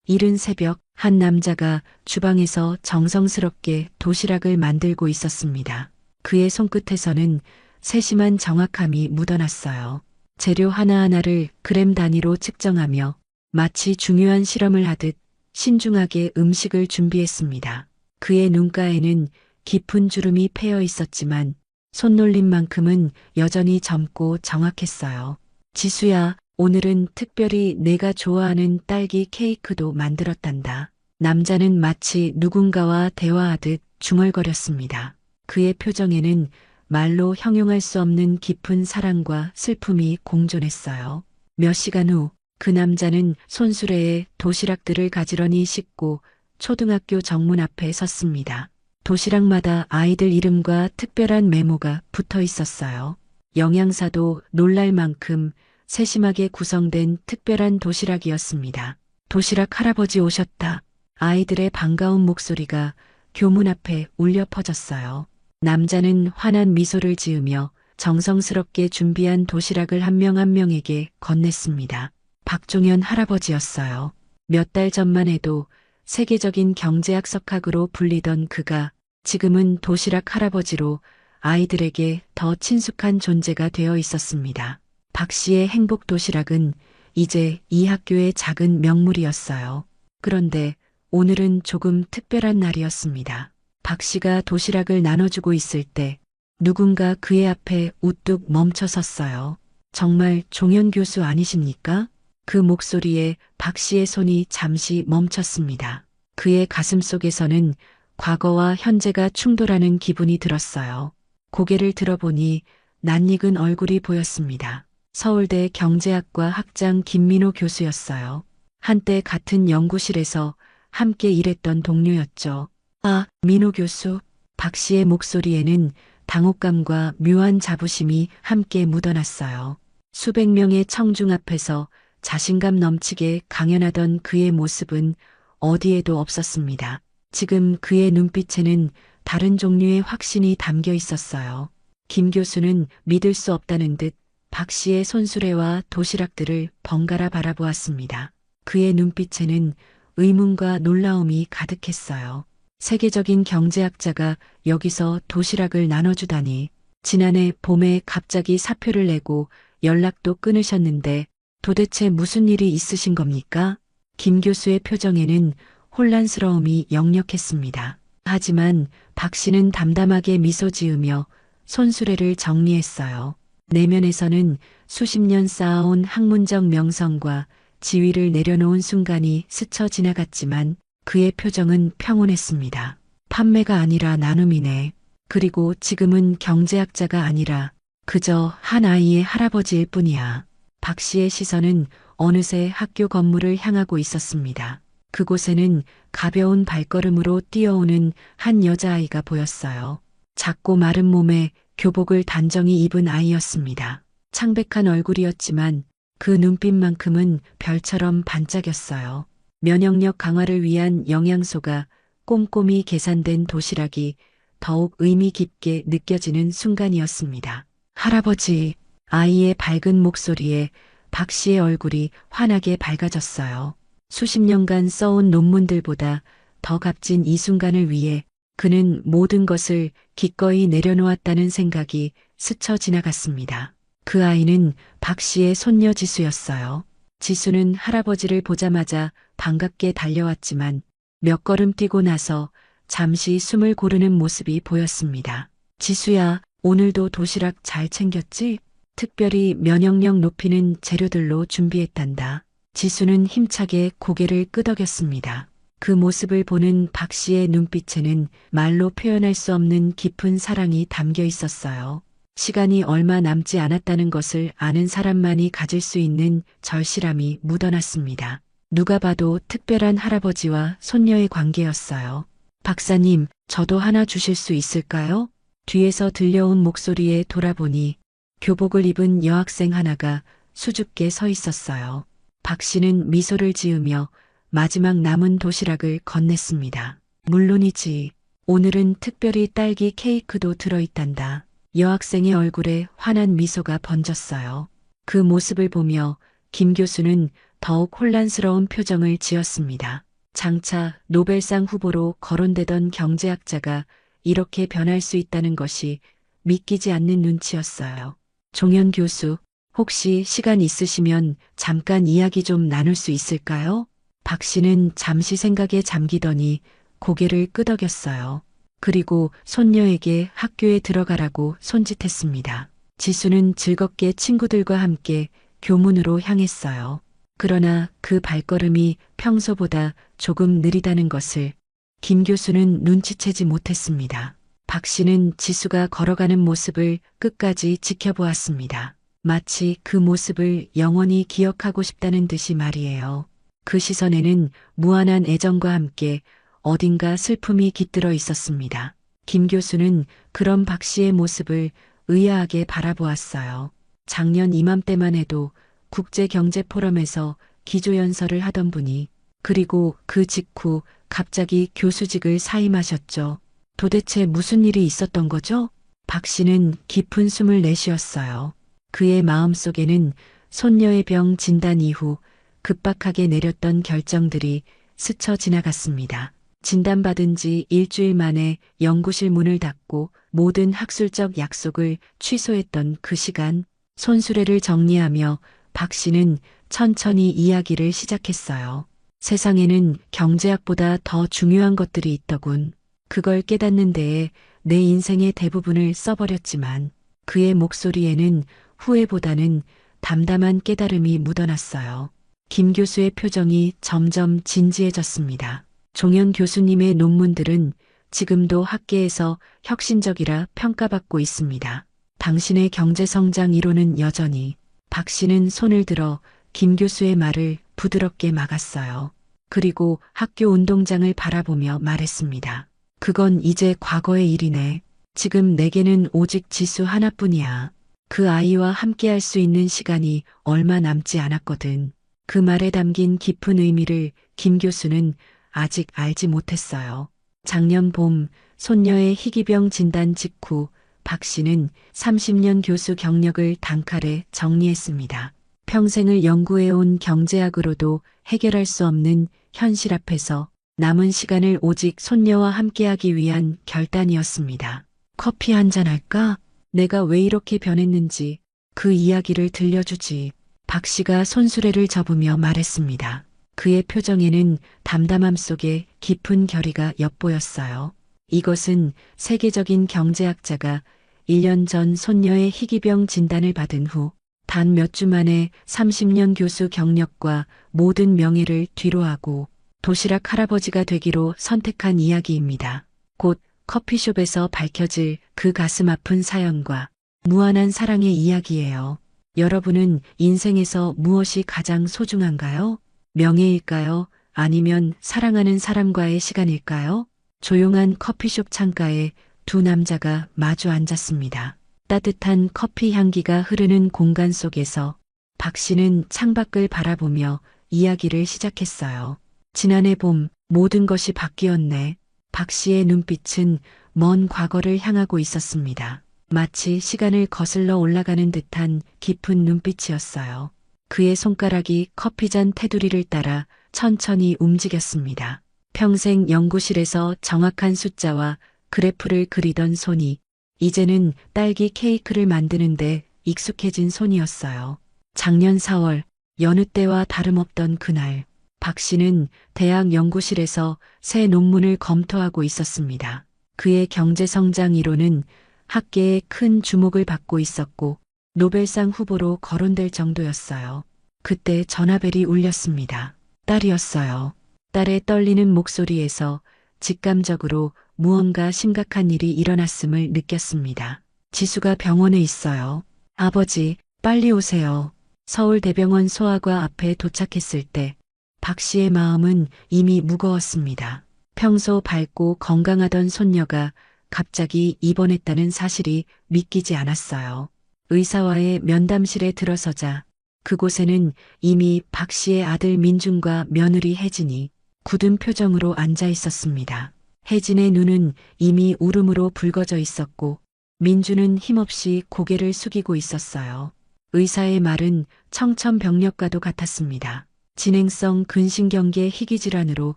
이른 새벽 한 남자가 주방에서 정성스럽게 도시락을 만들고 있었습니다. 그의 손끝에서는 세심한 정확함이 묻어났어요. 재료 하나하나를 그램 단위로 측정하며 마치 중요한 실험을 하듯 신중하게 음식을 준비했습니다. 그의 눈가에는 깊은 주름이 패여 있었지만 손놀림만큼은 여전히 젊고 정확했어요. 지수야, 오늘은 특별히 내가 좋아하는 딸기 케이크도 만들었단다. 남자는 마치 누군가와 대화하듯 중얼거렸습니다. 그의 표정에는 말로 형용할 수 없는 깊은 사랑과 슬픔이 공존했어요. 몇 시간 후 그 남자는 손수레에 도시락들을 가지런히 싣고 초등학교 정문 앞에 섰습니다. 도시락마다 아이들 이름과 특별한 메모가 붙어 있었어요. 영양사도 놀랄 만큼 세심하게 구성된 특별한 도시락이었습니다. 도시락 할아버지 오셨다. 아이들의 반가운 목소리가 교문 앞에 울려 퍼졌어요. 남자는 환한 미소를 지으며 정성스럽게 준비한 도시락을 한 명 한 명에게 건넸습니다. 박종현 할아버지였어요. 몇 달 전만 해도 세계적인 경제학 석학으로 불리던 그가 지금은 도시락 할아버지로 아이들에게 더 친숙한 존재가 되어 있었습니다. 박 씨의 행복 도시락은 이제 이 학교의 작은 명물이었어요. 그런데 오늘은 조금 특별한 날이었습니다. 박 씨가 도시락을 나눠주고 있을 때 누군가 그의 앞에 우뚝 멈춰 섰어요. 정말 종현 교수 아니십니까? 그 목소리에 박 씨의 손이 잠시 멈췄습니다. 그의 가슴 속에서는 과거와 현재가 충돌하는 기분이 들었어요. 고개를 들어보니 낯익은 얼굴이 보였습니다. 서울대 경제학과 학장 김민호 교수였어요. 한때 같은 연구실에서 함께 일했던 동료였죠. 아, 민호 교수. 박 씨의 목소리에는 당혹감과 묘한 자부심이 함께 묻어났어요. 수백 명의 청중 앞에서 자신감 넘치게 강연하던 그의 모습은 어디에도 없었습니다. 지금 그의 눈빛에는 다른 종류의 확신이 담겨 있었어요. 김 교수는 믿을 수 없다는 듯 박 씨의 손수레와 도시락들을 번갈아 바라보았습니다. 그의 눈빛에는 의문과 놀라움이 가득했어요. 세계적인 경제학자가 여기서 도시락을 나눠주다니. 지난해 봄에 갑자기 사표를 내고 연락도 끊으셨는데 도대체 무슨 일이 있으신 겁니까? 김 교수의 표정에는 혼란스러움이 역력했습니다. 하지만 박 씨는 담담하게 미소 지으며 손수레를 정리했어요. 내면에서는 수십 년 쌓아온 학문적 명성과 지위를 내려놓은 순간이 스쳐 지나갔지만 그의 표정은 평온했습니다. 판매가 아니라 나눔이네. 그리고 지금은 경제학자가 아니라 그저 한 아이의 할아버지일 뿐이야. 박 씨의 시선은 어느새 학교 건물을 향하고 있었습니다. 그곳에는 가벼운 발걸음으로 뛰어오는 한 여자아이가 보였어요. 작고 마른 몸에 교복을 단정히 입은 아이였습니다. 창백한 얼굴이었지만 그 눈빛만큼은 별처럼 반짝였어요. 면역력 강화를 위한 영양소가 꼼꼼히 계산된 도시락이 더욱 의미 깊게 느껴지는 순간이었습니다. 할아버지, 아이의 밝은 목소리에 박 씨의 얼굴이 환하게 밝아졌어요. 수십 년간 써온 논문들보다 더 값진 이 순간을 위해 그는 모든 것을 기꺼이 내려놓았다는 생각이 스쳐 지나갔습니다. 그 아이는 박 씨의 손녀 지수였어요. 지수는 할아버지를 보자마자 반갑게 달려왔지만 몇 걸음 뛰고 나서 잠시 숨을 고르는 모습이 보였습니다. 지수야, 오늘도 도시락 잘 챙겼지? 특별히 면역력 높이는 재료들로 준비했단다. 지수는 힘차게 고개를 끄덕였습니다. 그 모습을 보는 박 씨의 눈빛에는 말로 표현할 수 없는 깊은 사랑이 담겨 있었어요. 시간이 얼마 남지 않았다는 것을 아는 사람만이 가질 수 있는 절실함이 묻어났습니다. 누가 봐도 특별한 할아버지와 손녀의 관계였어요. 박사님, 저도 하나 주실 수 있을까요? 뒤에서 들려온 목소리에 돌아보니 교복을 입은 여학생 하나가 수줍게 서 있었어요. 박 씨는 미소를 지으며 마지막 남은 도시락을 건넸습니다. 물론이지. 오늘은 특별히 딸기 케이크도 들어있단다. 여학생의 얼굴에 환한 미소가 번졌어요. 그 모습을 보며 김 교수는 더욱 혼란스러운 표정을 지었습니다. 장차 노벨상 후보로 거론되던 경제학자가 이렇게 변할 수 있다는 것이 믿기지 않는 눈치였어요. 종현 교수, 혹시 시간 있으시면 잠깐 이야기 좀 나눌 수 있을까요? 박 씨는 잠시 생각에 잠기더니 고개를 끄덕였어요. 그리고 손녀에게 학교에 들어가라고 손짓했습니다. 지수는 즐겁게 친구들과 함께 교문으로 향했어요. 그러나 그 발걸음이 평소보다 조금 느리다는 것을 김 교수는 눈치채지 못했습니다. 박 씨는 지수가 걸어가는 모습을 끝까지 지켜보았습니다. 마치 그 모습을 영원히 기억하고 싶다는 듯이 말이에요. 그 시선에는 무한한 애정과 함께 어딘가 슬픔이 깃들어 있었습니다. 김 교수는 그런 박 씨의 모습을 의아하게 바라보았어요. 작년 이맘때만 해도 국제경제포럼에서 기조연설을 하던 분이, 그리고 그 직후 갑자기 교수직을 사임하셨죠. 도대체 무슨 일이 있었던 거죠? 박 씨는 깊은 숨을 내쉬었어요. 그의 마음속에는 손녀의 병 진단 이후 급박하게 내렸던 결정들이 스쳐 지나갔습니다. 진단받은 지 일주일 만에 연구실 문을 닫고 모든 학술적 약속을 취소했던 그 시간, 손수레를 정리하며 박 씨는 천천히 이야기를 시작했어요. 세상에는 경제학보다 더 중요한 것들이 있더군. 그걸 깨닫는 데에 내 인생의 대부분을 써버렸지만 그의 목소리에는 후회보다는 담담한 깨달음이 묻어났어요. 김 교수의 표정이 점점 진지해졌습니다. 종현 교수님의 논문들은 지금도 학계에서 혁신적이라 평가받고 있습니다. 당신의 경제성장 이론은 여전히. 박 씨는 손을 들어 김 교수의 말을 부드럽게 막았어요. 그리고 학교 운동장을 바라보며 말했습니다. 그건 이제 과거의 일이네. 지금 내게는 오직 지수 하나뿐이야. 그 아이와 함께할 수 있는 시간이 얼마 남지 않았거든. 그 말에 담긴 깊은 의미를 김 교수는 아직 알지 못했어요. 작년 봄 손녀의 희귀병 진단 직후 박 씨는 30년 교수 경력을 단칼에 정리했습니다. 평생을 연구해온 경제학으로도 해결할 수 없는 현실 앞에서 남은 시간을 오직 손녀와 함께하기 위한 결단이었습니다. 커피 한잔 할까? 내가 왜 이렇게 변했는지 그 이야기를 들려주지. 박 씨가 손수레를 접으며 말했습니다. 그의 표정에는 담담함 속에 깊은 결의가 엿보였어요. 이것은 세계적인 경제학자가 1년 전 손녀의 희귀병 진단을 받은 후 단 몇 주 만에 30년 교수 경력과 모든 명예를 뒤로하고 도시락 할아버지가 되기로 선택한 이야기입니다. 곧 커피숍에서 밝혀질 그 가슴 아픈 사연과 무한한 사랑의 이야기예요. 여러분은 인생에서 무엇이 가장 소중한가요? 명예일까요? 아니면 사랑하는 사람과의 시간일까요? 조용한 커피숍 창가에 두 남자가 마주 앉았습니다. 따뜻한 커피 향기가 흐르는 공간 속에서 박 씨는 창밖을 바라보며 이야기를 시작했어요. 지난해 봄 모든 것이 바뀌었네. 박 씨의 눈빛은 먼 과거를 향하고 있었습니다. 마치 시간을 거슬러 올라가는 듯한 깊은 눈빛이었어요. 그의 손가락이 커피잔 테두리를 따라 천천히 움직였습니다. 평생 연구실에서 정확한 숫자와 그래프를 그리던 손이 이제는 딸기 케이크를 만드는데 익숙해진 손이었어요. 작년 4월 여느 때와 다름없던 그날 박 씨는 대학 연구실에서 새 논문을 검토하고 있었습니다. 그의 경제성장 이론은 학계에 큰 주목을 받고 있었고 노벨상 후보로 거론될 정도였어요. 그때 전화벨이 울렸습니다. 딸이었어요. 딸의 떨리는 목소리에서 직감적으로 무언가 심각한 일이 일어났음을 느꼈습니다. 지수가 병원에 있어요. 아버지, 빨리 오세요. 서울대병원 소아과 앞에 도착했을 때 박 씨의 마음은 이미 무거웠습니다. 평소 밝고 건강하던 손녀가 갑자기 입원했다는 사실이 믿기지 않았어요. 의사와의 면담실에 들어서자 그곳에는 이미 박 씨의 아들 민준과 며느리 혜진이 굳은 표정으로 앉아 있었습니다. 혜진의 눈은 이미 울음으로 붉어져 있었고 민준은 힘없이 고개를 숙이고 있었어요. 의사의 말은 청천벽력과도 같았습니다. 진행성 근신경계 희귀질환으로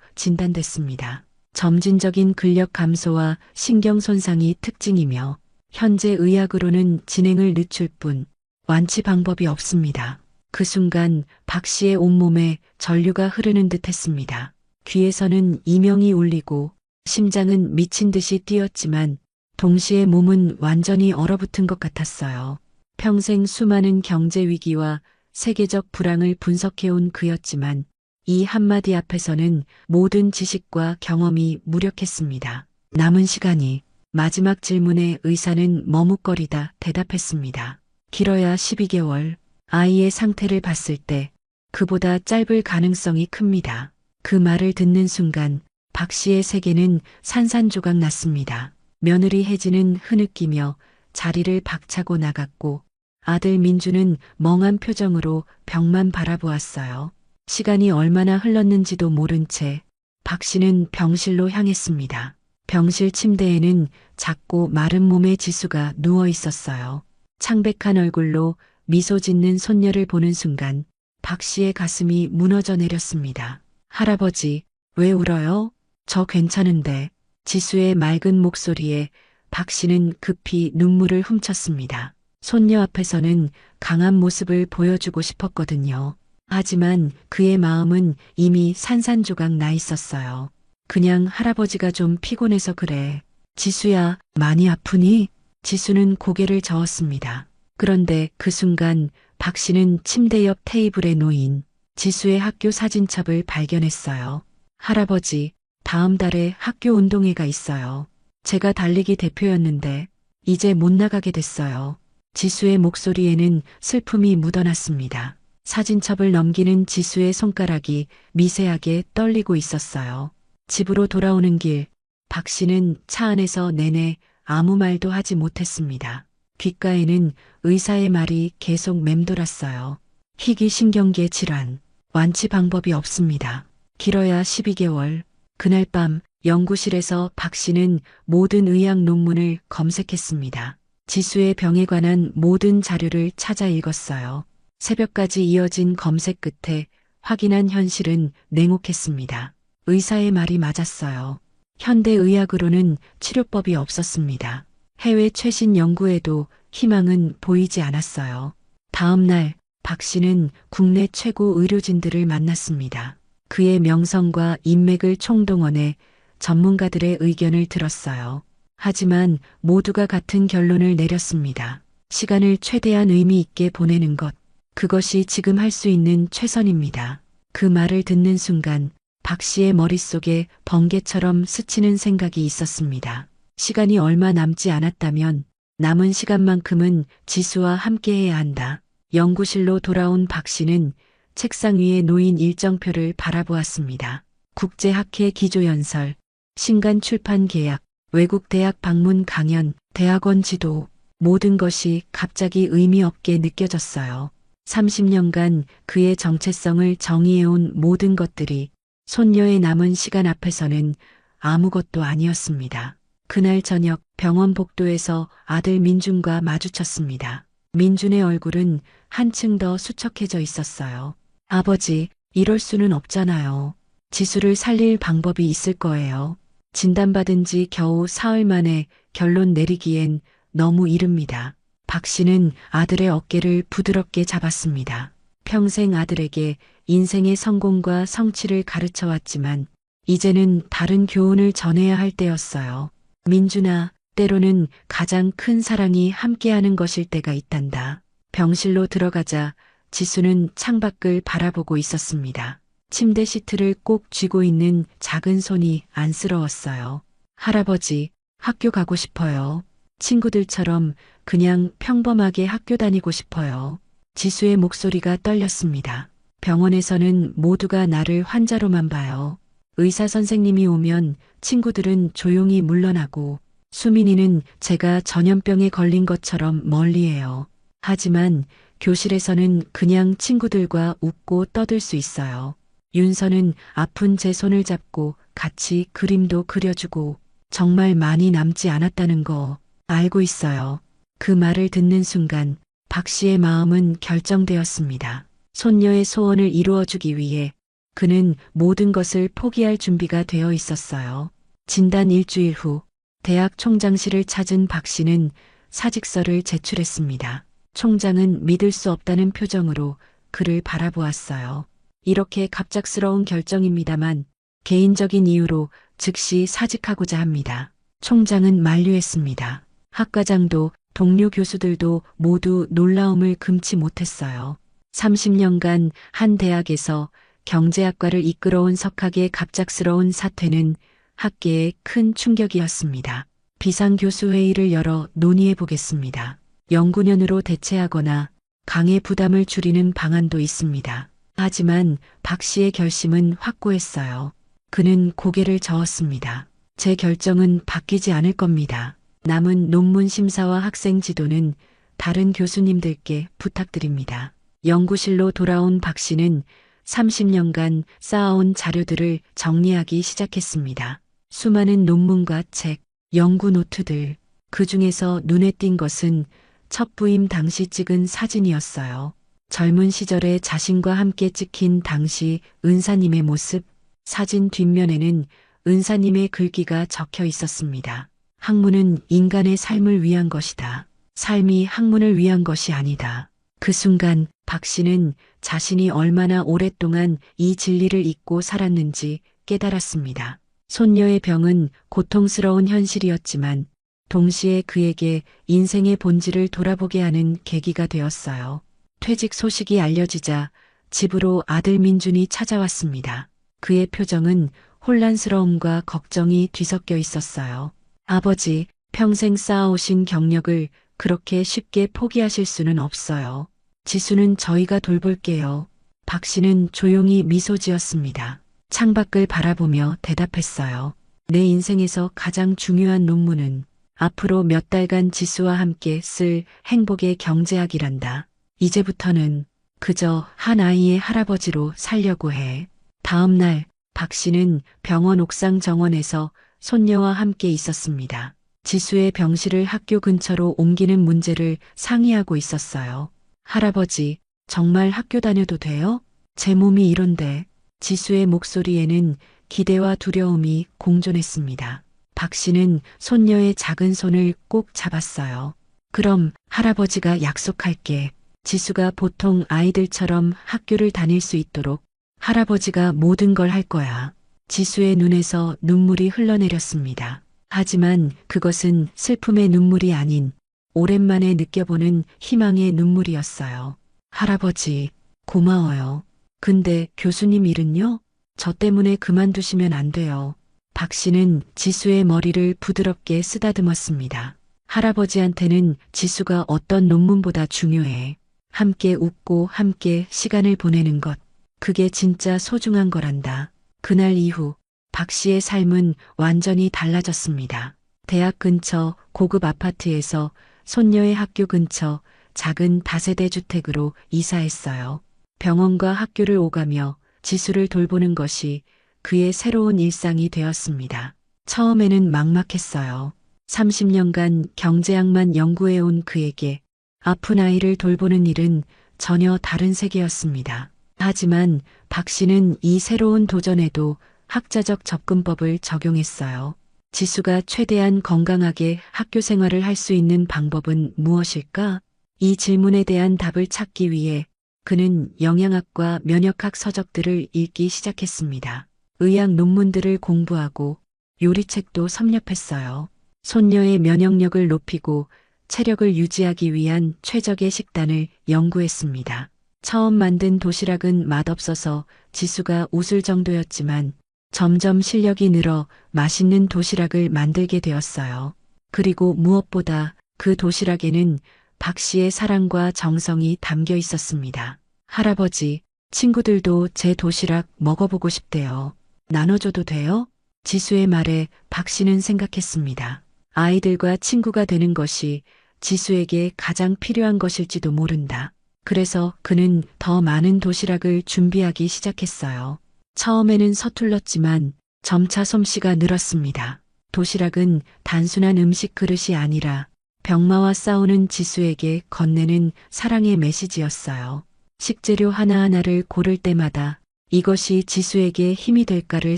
진단됐습니다. 점진적인 근력 감소와 신경 손상이 특징이며 현재 의학으로는 진행을 늦출 뿐 완치 방법이 없습니다. 그 순간 박 씨의 온몸에 전류가 흐르는 듯 했습니다. 귀에서는 이명이 울리고 심장은 미친 듯이 뛰었지만 동시에 몸은 완전히 얼어붙은 것 같았어요. 평생 수많은 경제 위기와 세계적 불황을 분석해온 그였지만 이 한마디 앞에서는 모든 지식과 경험이 무력했습니다. 남은 시간이 마지막 질문에 의사는 머뭇거리다 대답했습니다. 길어야 12개월. 아이의 상태를 봤을 때 그보다 짧을 가능성이 큽니다. 그 말을 듣는 순간 박 씨의 세계는 산산조각 났습니다. 며느리 혜진은 흐느끼며 자리를 박차고 나갔고 아들 민주는 멍한 표정으로 벽만 바라보았어요. 시간이 얼마나 흘렀는지도 모른 채 박 씨는 병실로 향했습니다. 병실 침대에는 작고 마른 몸의 지수가 누워 있었어요. 창백한 얼굴로 미소 짓는 손녀를 보는 순간 박 씨의 가슴이 무너져 내렸습니다. 할아버지, 왜 울어요? 저 괜찮은데. 지수의 맑은 목소리에 박 씨는 급히 눈물을 훔쳤습니다. 손녀 앞에서는 강한 모습을 보여주고 싶었거든요. 하지만 그의 마음은 이미 산산조각 나 있었어요. 그냥 할아버지가 좀 피곤해서 그래. 지수야, 많이 아프니? 지수는 고개를 저었습니다. 그런데 그 순간 박 씨는 침대 옆 테이블에 놓인 지수의 학교 사진첩을 발견했어요. 할아버지, 다음 달에 학교 운동회가 있어요. 제가 달리기 대표였는데 이제 못 나가게 됐어요. 지수의 목소리에는 슬픔이 묻어났습니다. 사진첩을 넘기는 지수의 손가락이 미세하게 떨리고 있었어요. 집으로 돌아오는 길, 박 씨는 차 안에서 내내 아무 말도 하지 못했습니다. 귓가에는 의사의 말이 계속 맴돌았어요. 희귀신경계 질환, 완치 방법이 없습니다. 길어야 12개월. 그날 밤 연구실에서 박 씨는 모든 의학 논문을 검색했습니다. 지수의 병에 관한 모든 자료를 찾아 읽었어요. 새벽까지 이어진 검색 끝에 확인한 현실은 냉혹했습니다. 의사의 말이 맞았어요. 현대의학으로는 치료법이 없었습니다. 해외 최신 연구에도 희망은 보이지 않았어요. 다음 날 박 씨는 국내 최고 의료진들을 만났습니다. 그의 명성과 인맥을 총동원해 전문가들의 의견을 들었어요. 하지만 모두가 같은 결론을 내렸습니다. 시간을 최대한 의미 있게 보내는 것, 그것이 지금 할 수 있는 최선입니다. 그 말을 듣는 순간 박 씨의 머릿속에 번개처럼 스치는 생각이 있었습니다. 시간이 얼마 남지 않았다면 남은 시간만큼은 지수와 함께해야 한다. 연구실로 돌아온 박 씨는 책상 위에 놓인 일정표를 바라보았습니다. 국제학회 기조연설, 신간 출판 계약, 외국 대학 방문 강연, 대학원 지도, 모든 것이 갑자기 의미 없게 느껴졌어요. 30년간 그의 정체성을 정의해온 모든 것들이 손녀의 남은 시간 앞에서는 아무것도 아니었습니다. 그날 저녁 병원 복도에서 아들 민준과 마주쳤습니다. 민준의 얼굴은 한층 더 수척해져 있었어요. 아버지, 이럴 수는 없잖아요. 지수를 살릴 방법이 있을 거예요. 진단받은 지 겨우 사흘 만에 결론 내리기엔 너무 이릅니다. 박 씨는 아들의 어깨를 부드럽게 잡았습니다. 평생 아들에게 인생의 성공과 성취를 가르쳐 왔지만 이제는 다른 교훈을 전해야 할 때였어요. 민준아, 때로는 가장 큰 사랑이 함께하는 것일 때가 있단다. 병실로 들어가자 지수는 창밖을 바라보고 있었습니다. 침대 시트를 꼭 쥐고 있는 작은 손이 안쓰러웠어요. 할아버지, 학교 가고 싶어요. 친구들처럼 그냥 평범하게 학교 다니고 싶어요. 지수의 목소리가 떨렸습니다. 병원에서는 모두가 나를 환자로만 봐요. 의사 선생님이 오면 친구들은 조용히 물러나고 수민이는 제가 전염병에 걸린 것처럼 멀리해요. 하지만 교실에서는 그냥 친구들과 웃고 떠들 수 있어요. 윤서는 아픈 제 손을 잡고 같이 그림도 그려주고 정말 많이 남지 않았다는 거 알고 있어요. 그 말을 듣는 순간 박 씨의 마음은 결정되었습니다. 손녀의 소원을 이루어주기 위해 그는 모든 것을 포기할 준비가 되어 있었어요. 진단 일주일 후 대학 총장실을 찾은 박 씨는 사직서를 제출했습니다. 총장은 믿을 수 없다는 표정으로 그를 바라보았어요. 이렇게 갑작스러운 결정입니다만 개인적인 이유로 즉시 사직하고자 합니다. 총장은 만류했습니다. 학과장도 동료 교수들도 모두 놀라움을 금치 못했어요. 30년간 한 대학에서 경제학과를 이끌어온 석학의 갑작스러운 사퇴는 학계에 큰 충격이었습니다. 비상교수회의를 열어 논의해 보겠습니다. 연구년으로 대체하거나 강의 부담을 줄이는 방안도 있습니다. 하지만 박 씨의 결심은 확고했어요. 그는 고개를 저었습니다. 제 결정은 바뀌지 않을 겁니다. 남은 논문 심사와 학생 지도는 다른 교수님들께 부탁드립니다. 연구실로 돌아온 박 씨는 30년간 쌓아온 자료들을 정리하기 시작했습니다. 수많은 논문과 책, 연구 노트들, 그 중에서 눈에 띈 것은 첫 부임 당시 찍은 사진이었어요. 젊은 시절에 자신과 함께 찍힌 당시 은사님의 모습, 사진 뒷면에는 은사님의 글귀가 적혀 있었습니다. 학문은 인간의 삶을 위한 것이다. 삶이 학문을 위한 것이 아니다. 그 순간 박 씨는 자신이 얼마나 오랫동안 이 진리를 잊고 살았는지 깨달았습니다. 손녀의 병은 고통스러운 현실이었지만 동시에 그에게 인생의 본질을 돌아보게 하는 계기가 되었어요. 퇴직 소식이 알려지자 집으로 아들 민준이 찾아왔습니다. 그의 표정은 혼란스러움과 걱정이 뒤섞여 있었어요. 아버지, 평생 쌓아오신 경력을 그렇게 쉽게 포기하실 수는 없어요. 지수는 저희가 돌볼게요. 박 씨는 조용히 미소 지었습니다. 창밖을 바라보며 대답했어요. 내 인생에서 가장 중요한 논문은 앞으로 몇 달간 지수와 함께 쓸 행복의 경제학이란다. 이제부터는 그저 한 아이의 할아버지로 살려고 해. 다음 날 박 씨는 병원 옥상 정원에서 손녀와 함께 있었습니다. 지수의 병실을 학교 근처로 옮기는 문제를 상의하고 있었어요. 할아버지, 정말 학교 다녀도 돼요? 제 몸이 이런데. 지수의 목소리에는 기대와 두려움이 공존했습니다. 박 씨는 손녀의 작은 손을 꼭 잡았어요. 그럼 할아버지가 약속할게. 지수가 보통 아이들처럼 학교를 다닐 수 있도록 할아버지가 모든 걸 할 거야. 지수의 눈에서 눈물이 흘러내렸습니다. 하지만 그것은 슬픔의 눈물이 아닌 오랜만에 느껴보는 희망의 눈물이었어요. 할아버지, 고마워요. 근데 교수님 일은요? 저 때문에 그만두시면 안 돼요. 박 씨는 지수의 머리를 부드럽게 쓰다듬었습니다. 할아버지한테는 지수가 어떤 논문보다 중요해. 함께 웃고 함께 시간을 보내는 것. 그게 진짜 소중한 거란다. 그날 이후 박 씨의 삶은 완전히 달라졌습니다. 대학 근처 고급 아파트에서 손녀의 학교 근처 작은 다세대 주택으로 이사했어요. 병원과 학교를 오가며 지수를 돌보는 것이 그의 새로운 일상이 되었습니다. 처음에는 막막했어요. 30년간 경제학만 연구해온 그에게 아픈 아이를 돌보는 일은 전혀 다른 세계였습니다. 하지만 박 씨는 이 새로운 도전에도 학자적 접근법을 적용했어요. 지수가 최대한 건강하게 학교 생활을 할 수 있는 방법은 무엇일까? 이 질문에 대한 답을 찾기 위해 그는 영양학과 면역학 서적들을 읽기 시작했습니다. 의학 논문들을 공부하고 요리책도 섭렵했어요. 손녀의 면역력을 높이고 체력을 유지하기 위한 최적의 식단을 연구했습니다. 처음 만든 도시락은 맛없어서 지수가 웃을 정도였지만 점점 실력이 늘어 맛있는 도시락을 만들게 되었어요. 그리고 무엇보다 그 도시락에는 박 씨의 사랑과 정성이 담겨 있었습니다. 할아버지, 친구들도 제 도시락 먹어보고 싶대요. 나눠줘도 돼요? 지수의 말에 박 씨는 생각했습니다. 아이들과 친구가 되는 것이 지수에게 가장 필요한 것일지도 모른다. 그래서 그는 더 많은 도시락을 준비하기 시작했어요. 처음에는 서툴렀지만 점차 솜씨가 늘었습니다. 도시락은 단순한 음식 그릇이 아니라 병마와 싸우는 지수에게 건네는 사랑의 메시지였어요. 식재료 하나하나를 고를 때마다 이것이 지수에게 힘이 될까를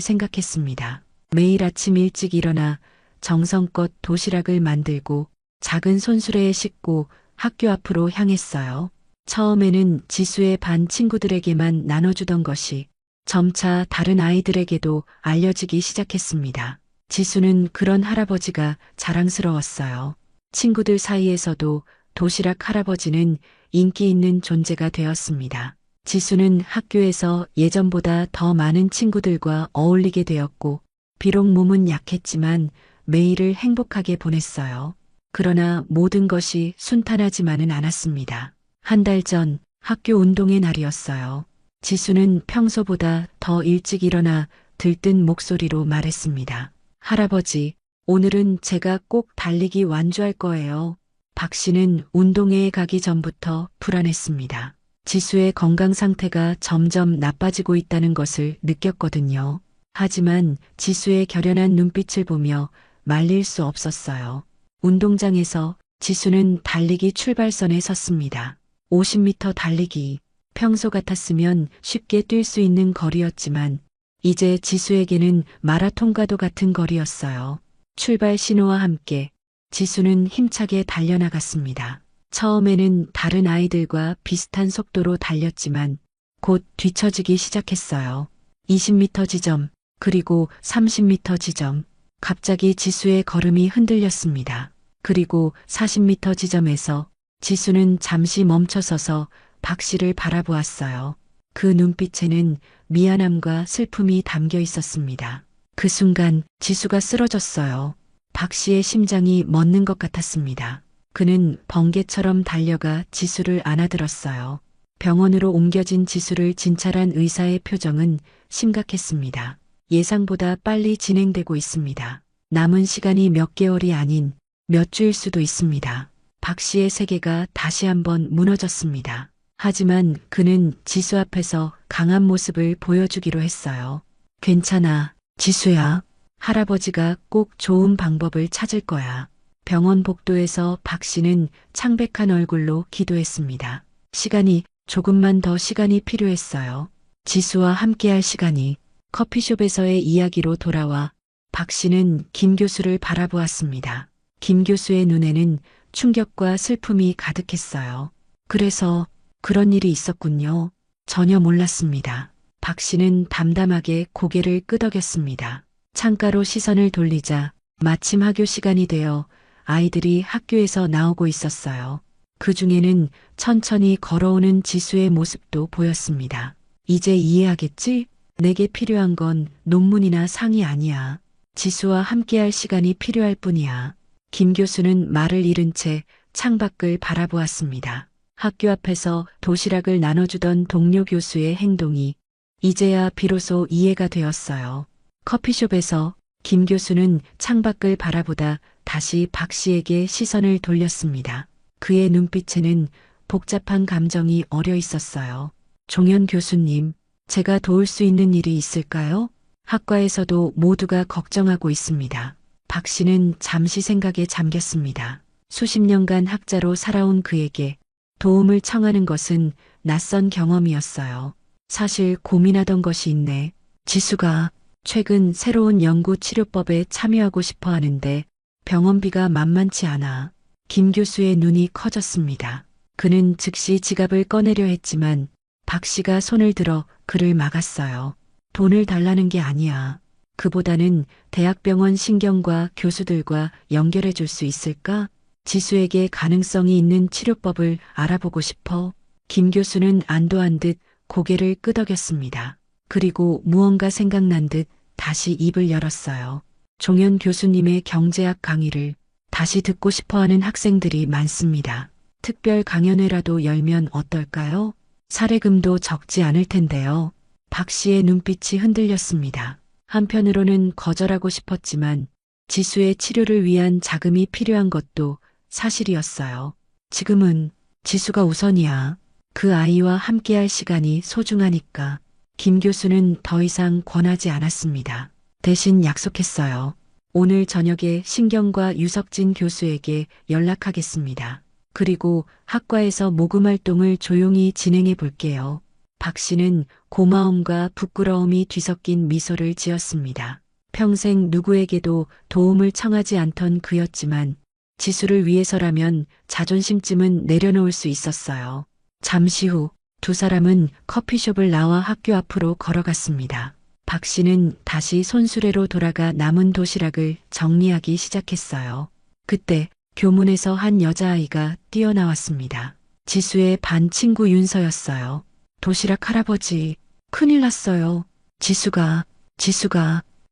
생각했습니다. 매일 아침 일찍 일어나 정성껏 도시락을 만들고 작은 손수레에 싣고 학교 앞으로 향했어요. 처음에는 지수의 반 친구들에게만 나눠주던 것이 점차 다른 아이들에게도 알려지기 시작했습니다. 지수는 그런 할아버지가 자랑스러웠어요. 친구들 사이에서도 도시락 할아버지는 인기 있는 존재가 되었습니다. 지수는 학교에서 예전보다 더 많은 친구들과 어울리게 되었고, 비록 몸은 약했지만 매일을 행복하게 보냈어요. 그러나 모든 것이 순탄하지만은 않았습니다. 한 달 전 학교 운동의 날이었어요. 지수는 평소보다 더 일찍 일어나 들뜬 목소리로 말했습니다. 할아버지, 오늘은 제가 꼭 달리기 완주할 거예요. 박 씨는 운동회에 가기 전부터 불안했습니다. 지수의 건강 상태가 점점 나빠지고 있다는 것을 느꼈거든요. 하지만 지수의 결연한 눈빛을 보며 말릴 수 없었어요. 운동장에서 지수는 달리기 출발선에 섰습니다. 50m 달리기. 평소 같았으면 쉽게 뛸 수 있는 거리였지만 이제 지수에게는 마라톤과도 같은 거리였어요. 출발 신호와 함께 지수는 힘차게 달려나갔습니다. 처음에는 다른 아이들과 비슷한 속도로 달렸지만 곧 뒤처지기 시작했어요. 20m 지점, 그리고 30m 지점. 갑자기 지수의 걸음이 흔들렸습니다. 그리고 40m 지점에서 지수는 잠시 멈춰서서 박 씨를 바라보았어요. 그 눈빛에는 미안함과 슬픔이 담겨 있었습니다. 그 순간 지수가 쓰러졌어요. 박 씨의 심장이 멎는 것 같았습니다. 그는 번개처럼 달려가 지수를 안아들었어요. 병원으로 옮겨진 지수를 진찰한 의사의 표정은 심각했습니다. 예상보다 빨리 진행되고 있습니다. 남은 시간이 몇 개월이 아닌 몇 주일 수도 있습니다. 박 씨의 세계가 다시 한번 무너졌습니다. 하지만 그는 지수 앞에서 강한 모습을 보여주기로 했어요. 괜찮아, 지수야. 할아버지가 꼭 좋은 방법을 찾을 거야. 병원 복도에서 박 씨는 창백한 얼굴로 기도했습니다. 조금만 더 시간이 필요했어요. 지수와 함께할 시간이. 커피숍에서의 이야기로 돌아와 박 씨는 김 교수를 바라보았습니다. 김 교수의 눈에는 충격과 슬픔이 가득했어요. 그래서 그런 일이 있었군요. 전혀 몰랐습니다. 박 씨는 담담하게 고개를 끄덕였습니다. 창가로 시선을 돌리자 마침 학교 시간이 되어 아이들이 학교에서 나오고 있었어요. 그 중에는 천천히 걸어오는 지수의 모습도 보였습니다. 이제 이해하겠지? 내게 필요한 건 논문이나 상이 아니야. 지수와 함께할 시간이 필요할 뿐이야. 김 교수는 말을 잃은 채 창밖을 바라보았습니다. 학교 앞에서 도시락을 나눠주던 동료 교수의 행동이 이제야 비로소 이해가 되었어요. 커피숍에서 김 교수는 창밖을 바라보다 다시 박 씨에게 시선을 돌렸습니다. 그의 눈빛에는 복잡한 감정이 어려 있었어요. 종현 교수님, 제가 도울 수 있는 일이 있을까요? 학과에서도 모두가 걱정하고 있습니다. 박 씨는 잠시 생각에 잠겼습니다. 수십 년간 학자로 살아온 그에게 도움을 청하는 것은 낯선 경험이었어요. 사실 고민하던 것이 있네. 지수가 최근 새로운 연구 치료법에 참여하고 싶어 하는데 병원비가 만만치 않아. 김 교수의 눈이 커졌습니다. 그는 즉시 지갑을 꺼내려 했지만 박 씨가 손을 들어 그를 막았어요. 돈을 달라는 게 아니야. 그보다는 대학병원 신경과 교수들과 연결해 줄 수 있을까? 지수에게 가능성이 있는 치료법을 알아보고 싶어. 김 교수는 안도한 듯 고개를 끄덕였습니다. 그리고 무언가 생각난 듯 다시 입을 열었어요. 종현 교수님의 경제학 강의를 다시 듣고 싶어하는 학생들이 많습니다. 특별 강연회라도 열면 어떨까요? 사례금도 적지 않을 텐데요. 박 씨의 눈빛이 흔들렸습니다. 한편으로는 거절하고 싶었지만 지수의 치료를 위한 자금이 필요한 것도 사실이었어요. 지금은 지수가 우선이야. 그 아이와 함께할 시간이 소중하니까. 김 교수는 더 이상 권하지 않았습니다. 대신 약속했어요. 오늘 저녁에 신경과 유석진 교수에게 연락하겠습니다. 그리고 학과에서 모금 활동을 조용히 진행해 볼게요. 박 씨는 고마움과 부끄러움이 뒤섞인 미소를 지었습니다. 평생 누구에게도 도움을 청하지 않던 그였지만 지수를 위해서라면 자존심쯤은 내려놓을 수 있었어요. 잠시 후 두 사람은 커피숍을 나와 학교 앞으로 걸어갔습니다. 박 씨는 다시 손수레로 돌아가 남은 도시락을 정리하기 시작했어요. 그때 교문에서 한 여자아이가 뛰어나왔습니다. 지수의 반 친구 윤서였어요. 도시락 할아버지, 큰일 났어요. 지수가,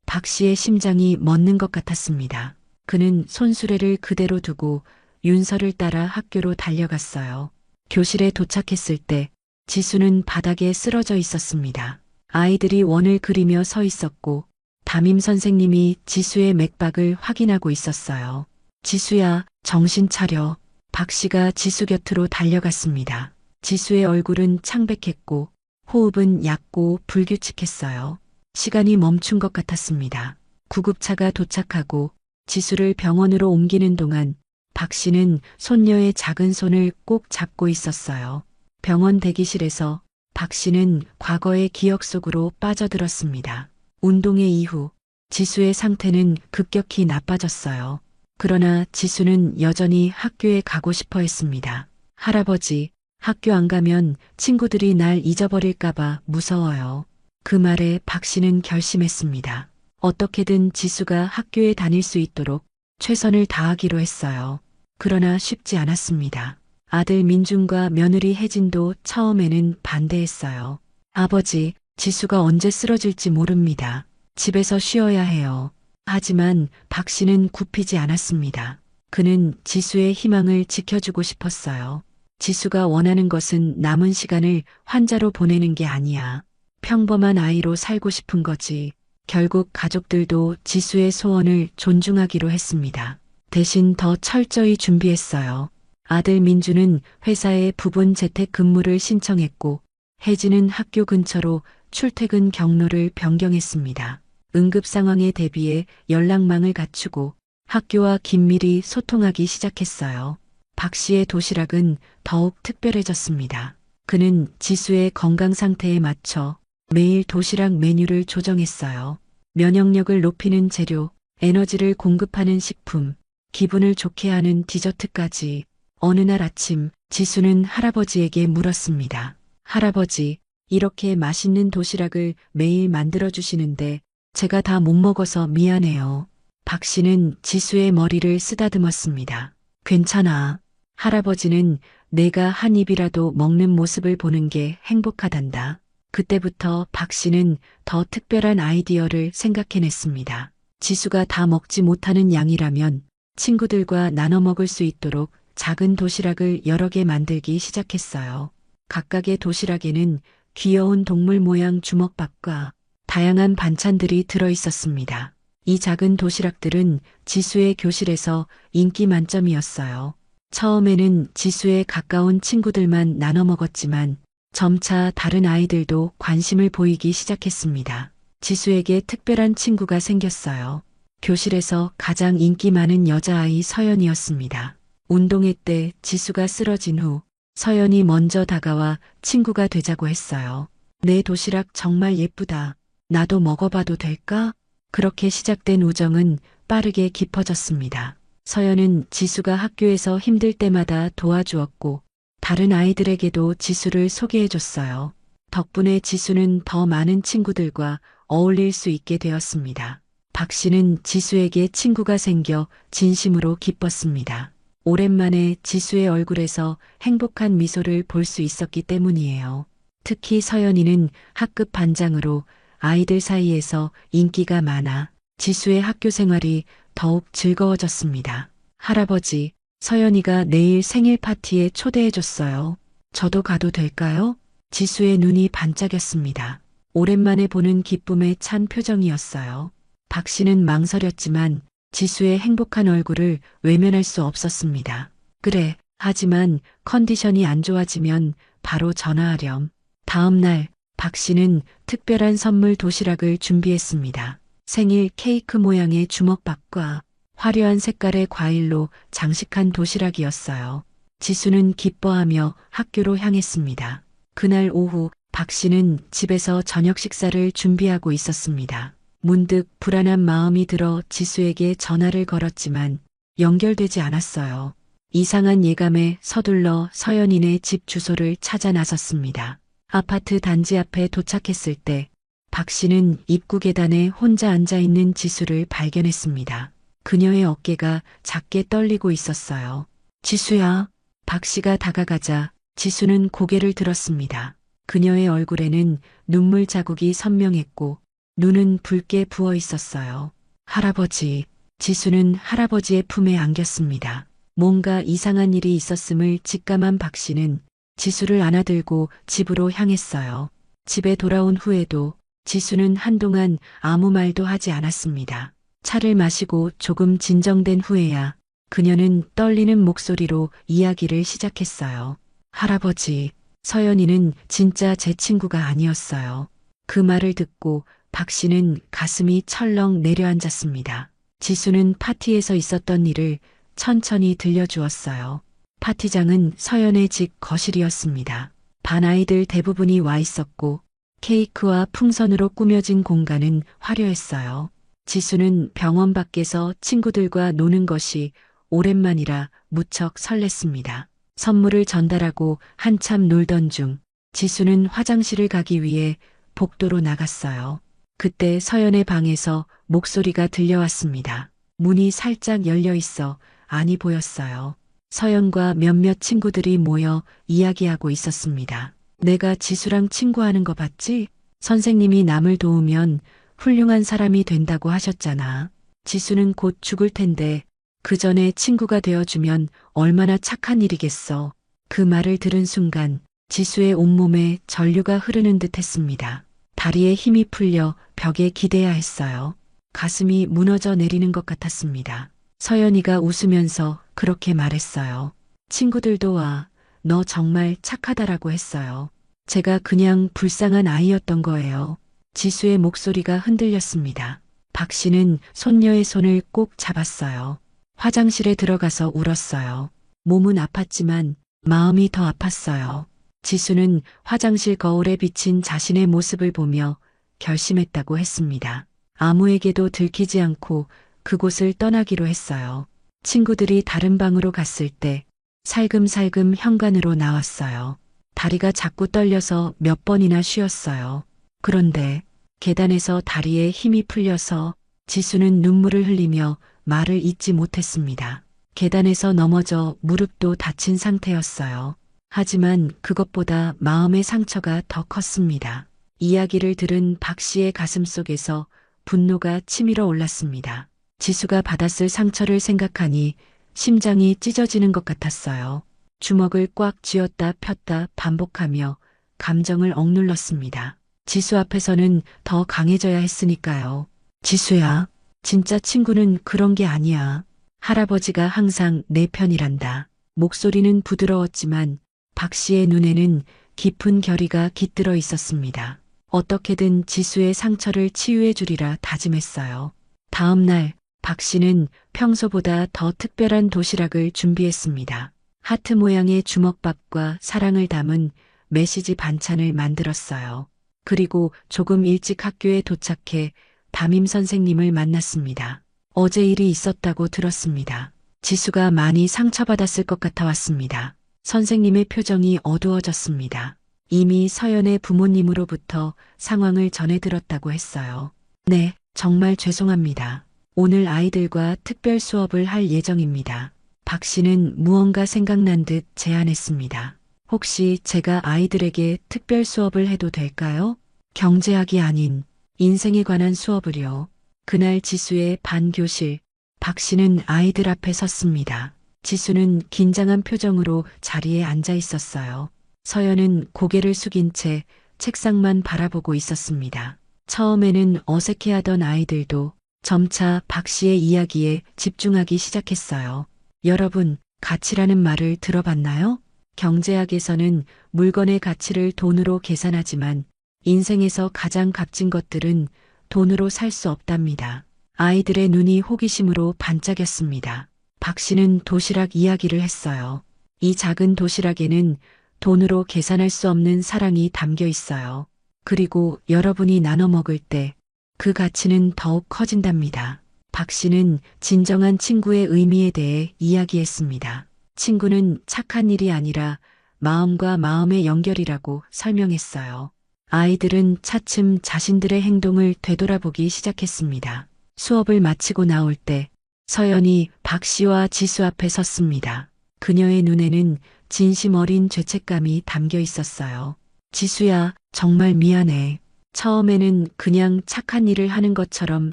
박 씨의 심장이 멎는 것 같았습니다. 그는 손수레를 그대로 두고 윤서를 따라 학교로 달려갔어요. 교실에 도착했을 때 지수는 바닥에 쓰러져 있었습니다. 아이들이 원을 그리며 서 있었고 담임 선생님이 지수의 맥박을 확인하고 있었어요. 지수야, 정신 차려. 박 씨가 지수 곁으로 달려갔습니다. 지수의 얼굴은 창백했고 호흡은 얕고 불규칙했어요. 시간이 멈춘 것 같았습니다. 구급차가 도착하고 지수를 병원으로 옮기는 동안 박 씨는 손녀의 작은 손을 꼭 잡고 있었어요. 병원 대기실에서 박 씨는 과거의 기억 속으로 빠져들었습니다. 운동회 이후 지수의 상태는 급격히 나빠졌어요. 그러나 지수는 여전히 학교에 가고 싶어 했습니다. 할아버지, 학교 안 가면 친구들이 날 잊어버릴까봐 무서워요. 그 말에 박 씨는 결심했습니다. 어떻게든 지수가 학교에 다닐 수 있도록 최선을 다하기로 했어요. 그러나 쉽지 않았습니다. 아들 민준과 며느리 혜진도 처음에는 반대했어요. 아버지, 지수가 언제 쓰러질지 모릅니다. 집에서 쉬어야 해요. 하지만 박 씨는 굽히지 않았습니다. 그는 지수의 희망을 지켜주고 싶었어요. 지수가 원하는 것은 남은 시간을 환자로 보내는 게 아니야. 평범한 아이로 살고 싶은 거지. 결국 가족들도 지수의 소원을 존중하기로 했습니다. 대신 더 철저히 준비했어요. 아들 민주는 회사에 부분 재택 근무를 신청했고 혜진은 학교 근처로 출퇴근 경로를 변경했습니다. 응급 상황에 대비해 연락망을 갖추고 학교와 긴밀히 소통하기 시작했어요. 박 씨의 도시락은 더욱 특별해졌습니다. 그는 지수의 건강 상태에 맞춰 매일 도시락 메뉴를 조정했어요. 면역력을 높이는 재료, 에너지를 공급하는 식품, 기분을 좋게 하는 디저트까지. 어느 날 아침 지수는 할아버지에게 물었습니다. 할아버지, 이렇게 맛있는 도시락을 매일 만들어주시는데 제가 다 못 먹어서 미안해요. 박 씨는 지수의 머리를 쓰다듬었습니다. 괜찮아. 할아버지는 내가 한 입이라도 먹는 모습을 보는 게 행복하단다. 그때부터 박 씨는 더 특별한 아이디어를 생각해냈습니다. 지수가 다 먹지 못하는 양이라면 친구들과 나눠 먹을 수 있도록 작은 도시락을 여러 개 만들기 시작했어요. 각각의 도시락에는 귀여운 동물 모양 주먹밥과 다양한 반찬들이 들어 있었습니다. 이 작은 도시락들은 지수의 교실에서 인기 만점이었어요. 처음에는 지수의 가까운 친구들만 나눠 먹었지만 점차 다른 아이들도 관심을 보이기 시작했습니다. 지수에게 특별한 친구가 생겼어요. 교실에서 가장 인기 많은 여자아이 서연이었습니다. 운동회 때 지수가 쓰러진 후 서연이 먼저 다가와 친구가 되자고 했어요. 내 도시락 정말 예쁘다. 나도 먹어봐도 될까? 그렇게 시작된 우정은 빠르게 깊어졌습니다. 서연은 지수가 학교에서 힘들 때마다 도와주었고 다른 아이들에게도 지수를 소개해줬어요. 덕분에 지수는 더 많은 친구들과 어울릴 수 있게 되었습니다. 박 씨는 지수에게 친구가 생겨 진심으로 기뻤습니다. 오랜만에 지수의 얼굴에서 행복한 미소를 볼 수 있었기 때문이에요. 특히 서연이는 학급 반장으로 아이들 사이에서 인기가 많아 지수의 학교 생활이 더욱 즐거워졌습니다. 할아버지, 서연이가 내일 생일 파티에 초대해줬어요. 저도 가도 될까요? 지수의 눈이 반짝였습니다. 오랜만에 보는 기쁨에 찬 표정이었어요. 박 씨는 망설였지만 지수의 행복한 얼굴을 외면할 수 없었습니다. 그래, 하지만 컨디션이 안 좋아지면 바로 전화하렴. 다음 날 박 씨는 특별한 선물 도시락을 준비했습니다. 생일 케이크 모양의 주먹밥과 화려한 색깔의 과일로 장식한 도시락이었어요. 지수는 기뻐하며 학교로 향했습니다. 그날 오후 박 씨는 집에서 저녁 식사를 준비하고 있었습니다. 문득 불안한 마음이 들어 지수에게 전화를 걸었지만 연결되지 않았어요. 이상한 예감에 서둘러 서연이네 집 주소를 찾아 나섰습니다. 아파트 단지 앞에 도착했을 때 박 씨는 입구 계단에 혼자 앉아 있는 지수를 발견했습니다. 그녀의 어깨가 작게 떨리고 있었어요. 지수야. 박 씨가 다가가자 지수는 고개를 들었습니다. 그녀의 얼굴에는 눈물 자국이 선명했고 눈은 붉게 부어 있었어요. 할아버지. 지수는 할아버지의 품에 안겼습니다. 뭔가 이상한 일이 있었음을 직감한 박 씨는 지수를 안아들고 집으로 향했어요. 집에 돌아온 후에도 지수는 한동안 아무 말도 하지 않았습니다. 차를 마시고 조금 진정된 후에야 그녀는 떨리는 목소리로 이야기를 시작했어요. 할아버지, 서연이는 진짜 제 친구가 아니었어요. 그 말을 듣고 박 씨는 가슴이 철렁 내려앉았습니다. 지수는 파티에서 있었던 일을 천천히 들려주었어요. 파티장은 서연의 집 거실이었습니다. 반 아이들 대부분이 와 있었고 케이크와 풍선으로 꾸며진 공간은 화려했어요. 지수는 병원 밖에서 친구들과 노는 것이 오랜만이라 무척 설렜습니다. 선물을 전달하고 한참 놀던 중 지수는 화장실을 가기 위해 복도로 나갔어요. 그때 서연의 방에서 목소리가 들려왔습니다. 문이 살짝 열려 있어 안이 보였어요. 서연과 몇몇 친구들이 모여 이야기하고 있었습니다. 내가 지수랑 친구하는 거 봤지? 선생님이 남을 도우면 훌륭한 사람이 된다고 하셨잖아. 지수는 곧 죽을 텐데 그 전에 친구가 되어주면 얼마나 착한 일이겠어. 그 말을 들은 순간 지수의 온몸에 전류가 흐르는 듯 했습니다. 다리에 힘이 풀려 벽에 기대야 했어요. 가슴이 무너져 내리는 것 같았습니다. 서연이가 웃으면서 그렇게 말했어요. 친구들도 와, 너 정말 착하다라고 했어요. 제가 그냥 불쌍한 아이였던 거예요. 지수의 목소리가 흔들렸습니다. 박 씨는 손녀의 손을 꼭 잡았어요. 화장실에 들어가서 울었어요. 몸은 아팠지만 마음이 더 아팠어요. 지수는 화장실 거울에 비친 자신의 모습을 보며 결심했다고 했습니다. 아무에게도 들키지 않고 그곳을 떠나기로 했어요. 친구들이 다른 방으로 갔을 때 살금살금 현관으로 나왔어요. 다리가 자꾸 떨려서 몇 번이나 쉬었어요. 그런데 계단에서 다리에 힘이 풀려서 지수는 눈물을 흘리며 말을 잇지 못했습니다. 계단에서 넘어져 무릎도 다친 상태였어요. 하지만 그것보다 마음의 상처가 더 컸습니다. 이야기를 들은 박 씨의 가슴 속에서 분노가 치밀어 올랐습니다. 지수가 받았을 상처를 생각하니 심장이 찢어지는 것 같았어요. 주먹을 꽉 쥐었다 폈다 반복하며 감정을 억눌렀습니다. 지수 앞에서는 더 강해져야 했으니까요. 지수야, 진짜 친구는 그런 게 아니야. 할아버지가 항상 내 편이란다. 목소리는 부드러웠지만 박 씨의 눈에는 깊은 결의가 깃들어 있었습니다. 어떻게든 지수의 상처를 치유해 주리라 다짐했어요. 다음 날 박 씨는 평소보다 더 특별한 도시락을 준비했습니다. 하트 모양의 주먹밥과 사랑을 담은 메시지 반찬을 만들었어요. 그리고 조금 일찍 학교에 도착해 담임 선생님을 만났습니다. 어제 일이 있었다고 들었습니다. 지수가 많이 상처받았을 것 같아 왔습니다. 선생님의 표정이 어두워졌습니다. 이미 서연의 부모님으로부터 상황을 전해 들었다고 했어요. 네, 정말 죄송합니다. 오늘 아이들과 특별 수업을 할 예정입니다. 박 씨는 무언가 생각난 듯 제안했습니다. 혹시 제가 아이들에게 특별 수업을 해도 될까요? 경제학이 아닌 인생에 관한 수업을요. 그날 지수의 반 교실, 박 씨는 아이들 앞에 섰습니다. 지수는 긴장한 표정으로 자리에 앉아 있었어요. 서연은 고개를 숙인 채 책상만 바라보고 있었습니다. 처음에는 어색해하던 아이들도 점차 박 씨의 이야기에 집중하기 시작했어요. 여러분, 가치라는 말을 들어봤나요? 경제학에서는 물건의 가치를 돈으로 계산하지만 인생에서 가장 값진 것들은 돈으로 살 수 없답니다. 아이들의 눈이 호기심으로 반짝였습니다. 박 씨는 도시락 이야기를 했어요. 이 작은 도시락에는 돈으로 계산할 수 없는 사랑이 담겨 있어요. 그리고 여러분이 나눠 먹을 때 그 가치는 더욱 커진답니다. 박 씨는 진정한 친구의 의미에 대해 이야기했습니다. 친구는 착한 일이 아니라 마음과 마음의 연결이라고 설명했어요. 아이들은 차츰 자신들의 행동을 되돌아보기 시작했습니다. 수업을 마치고 나올 때 서연이 박 씨와 지수 앞에 섰습니다. 그녀의 눈에는 진심 어린 죄책감이 담겨 있었어요. 지수야, 정말 미안해. 처음에는 그냥 착한 일을 하는 것처럼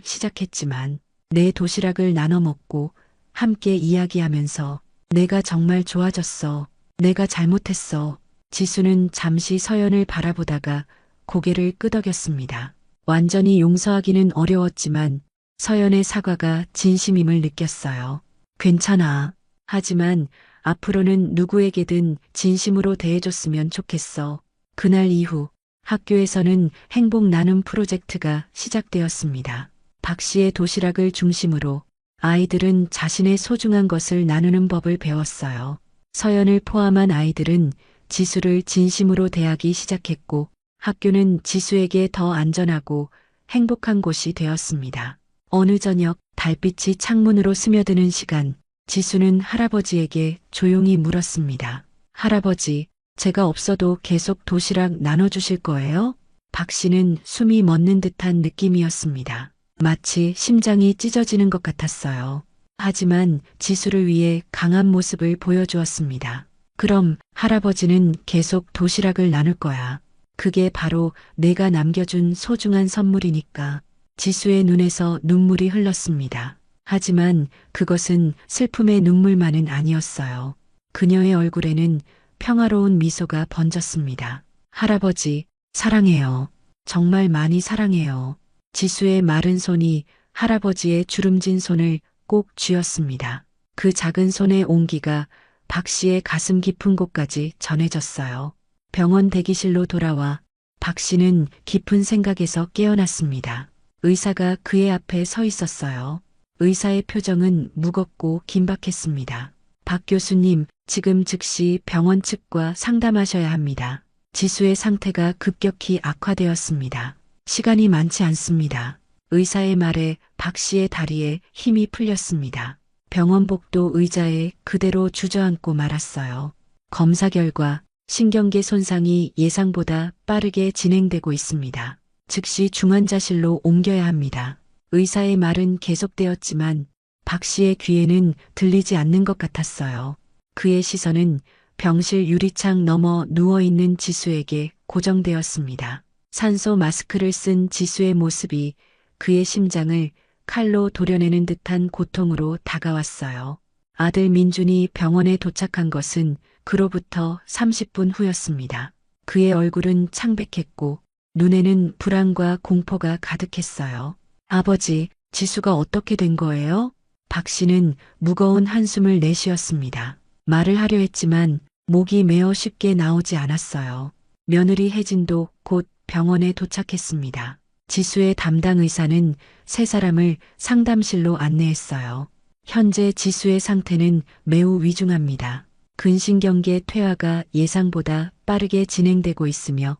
시작했지만 내 도시락을 나눠 먹고 함께 이야기하면서 내가 정말 좋아졌어. 내가 잘못했어. 지수는 잠시 서연을 바라보다가 고개를 끄덕였습니다. 완전히 용서하기는 어려웠지만 서연의 사과가 진심임을 느꼈어요. 괜찮아. 하지만 앞으로는 누구에게든 진심으로 대해줬으면 좋겠어. 그날 이후 학교에서는 행복 나눔 프로젝트가 시작되었습니다. 박 씨의 도시락을 중심으로 아이들은 자신의 소중한 것을 나누는 법을 배웠어요. 서연을 포함한 아이들은 지수를 진심으로 대하기 시작했고 학교는 지수에게 더 안전하고 행복한 곳이 되었습니다. 어느 저녁 달빛이 창문으로 스며드는 시간, 지수는 할아버지에게 조용히 물었습니다. 할아버지, 제가 없어도 계속 도시락 나눠주실 거예요? 박 씨는 숨이 멎는 듯한 느낌이었습니다. 마치 심장이 찢어지는 것 같았어요. 하지만 지수를 위해 강한 모습을 보여주었습니다. 그럼 할아버지는 계속 도시락을 나눌 거야. 그게 바로 내가 남겨준 소중한 선물이니까. 지수의 눈에서 눈물이 흘렀습니다. 하지만 그것은 슬픔의 눈물만은 아니었어요. 그녀의 얼굴에는 평화로운 미소가 번졌습니다. 할아버지, 사랑해요. 정말 많이 사랑해요. 지수의 마른 손이 할아버지의 주름진 손을 꼭 쥐었습니다. 그 작은 손의 온기가 박 씨의 가슴 깊은 곳까지 전해졌어요. 병원 대기실로 돌아와 박 씨는 깊은 생각에서 깨어났습니다. 의사가 그의 앞에 서 있었어요. 의사의 표정은 무겁고 긴박했습니다. 박 교수님, 지금 즉시 병원 측과 상담하셔야 합니다. 지수의 상태가 급격히 악화되었습니다. 시간이 많지 않습니다. 의사의 말에 박 씨의 다리에 힘이 풀렸습니다. 병원 복도 의자에 그대로 주저앉고 말았어요. 검사 결과 신경계 손상이 예상보다 빠르게 진행되고 있습니다. 즉시 중환자실로 옮겨야 합니다. 의사의 말은 계속되었지만 박 씨의 귀에는 들리지 않는 것 같았어요. 그의 시선은 병실 유리창 너머 누워있는 지수에게 고정되었습니다. 산소 마스크를 쓴 지수의 모습이 그의 심장을 칼로 도려내는 듯한 고통으로 다가왔어요. 아들 민준이 병원에 도착한 것은 그로부터 30분 후였습니다. 그의 얼굴은 창백했고 눈에는 불안과 공포가 가득했어요. 아버지, 지수가 어떻게 된 거예요? 박 씨는 무거운 한숨을 내쉬었습니다. 말을 하려 했지만 목이 메어 쉽게 나오지 않았어요. 며느리 혜진도 곧 병원에 도착했습니다. 지수의 담당 의사는 세 사람을 상담실로 안내했어요. 현재 지수의 상태는 매우 위중합니다. 근신경계 퇴화가 예상보다 빠르게 진행되고 있으며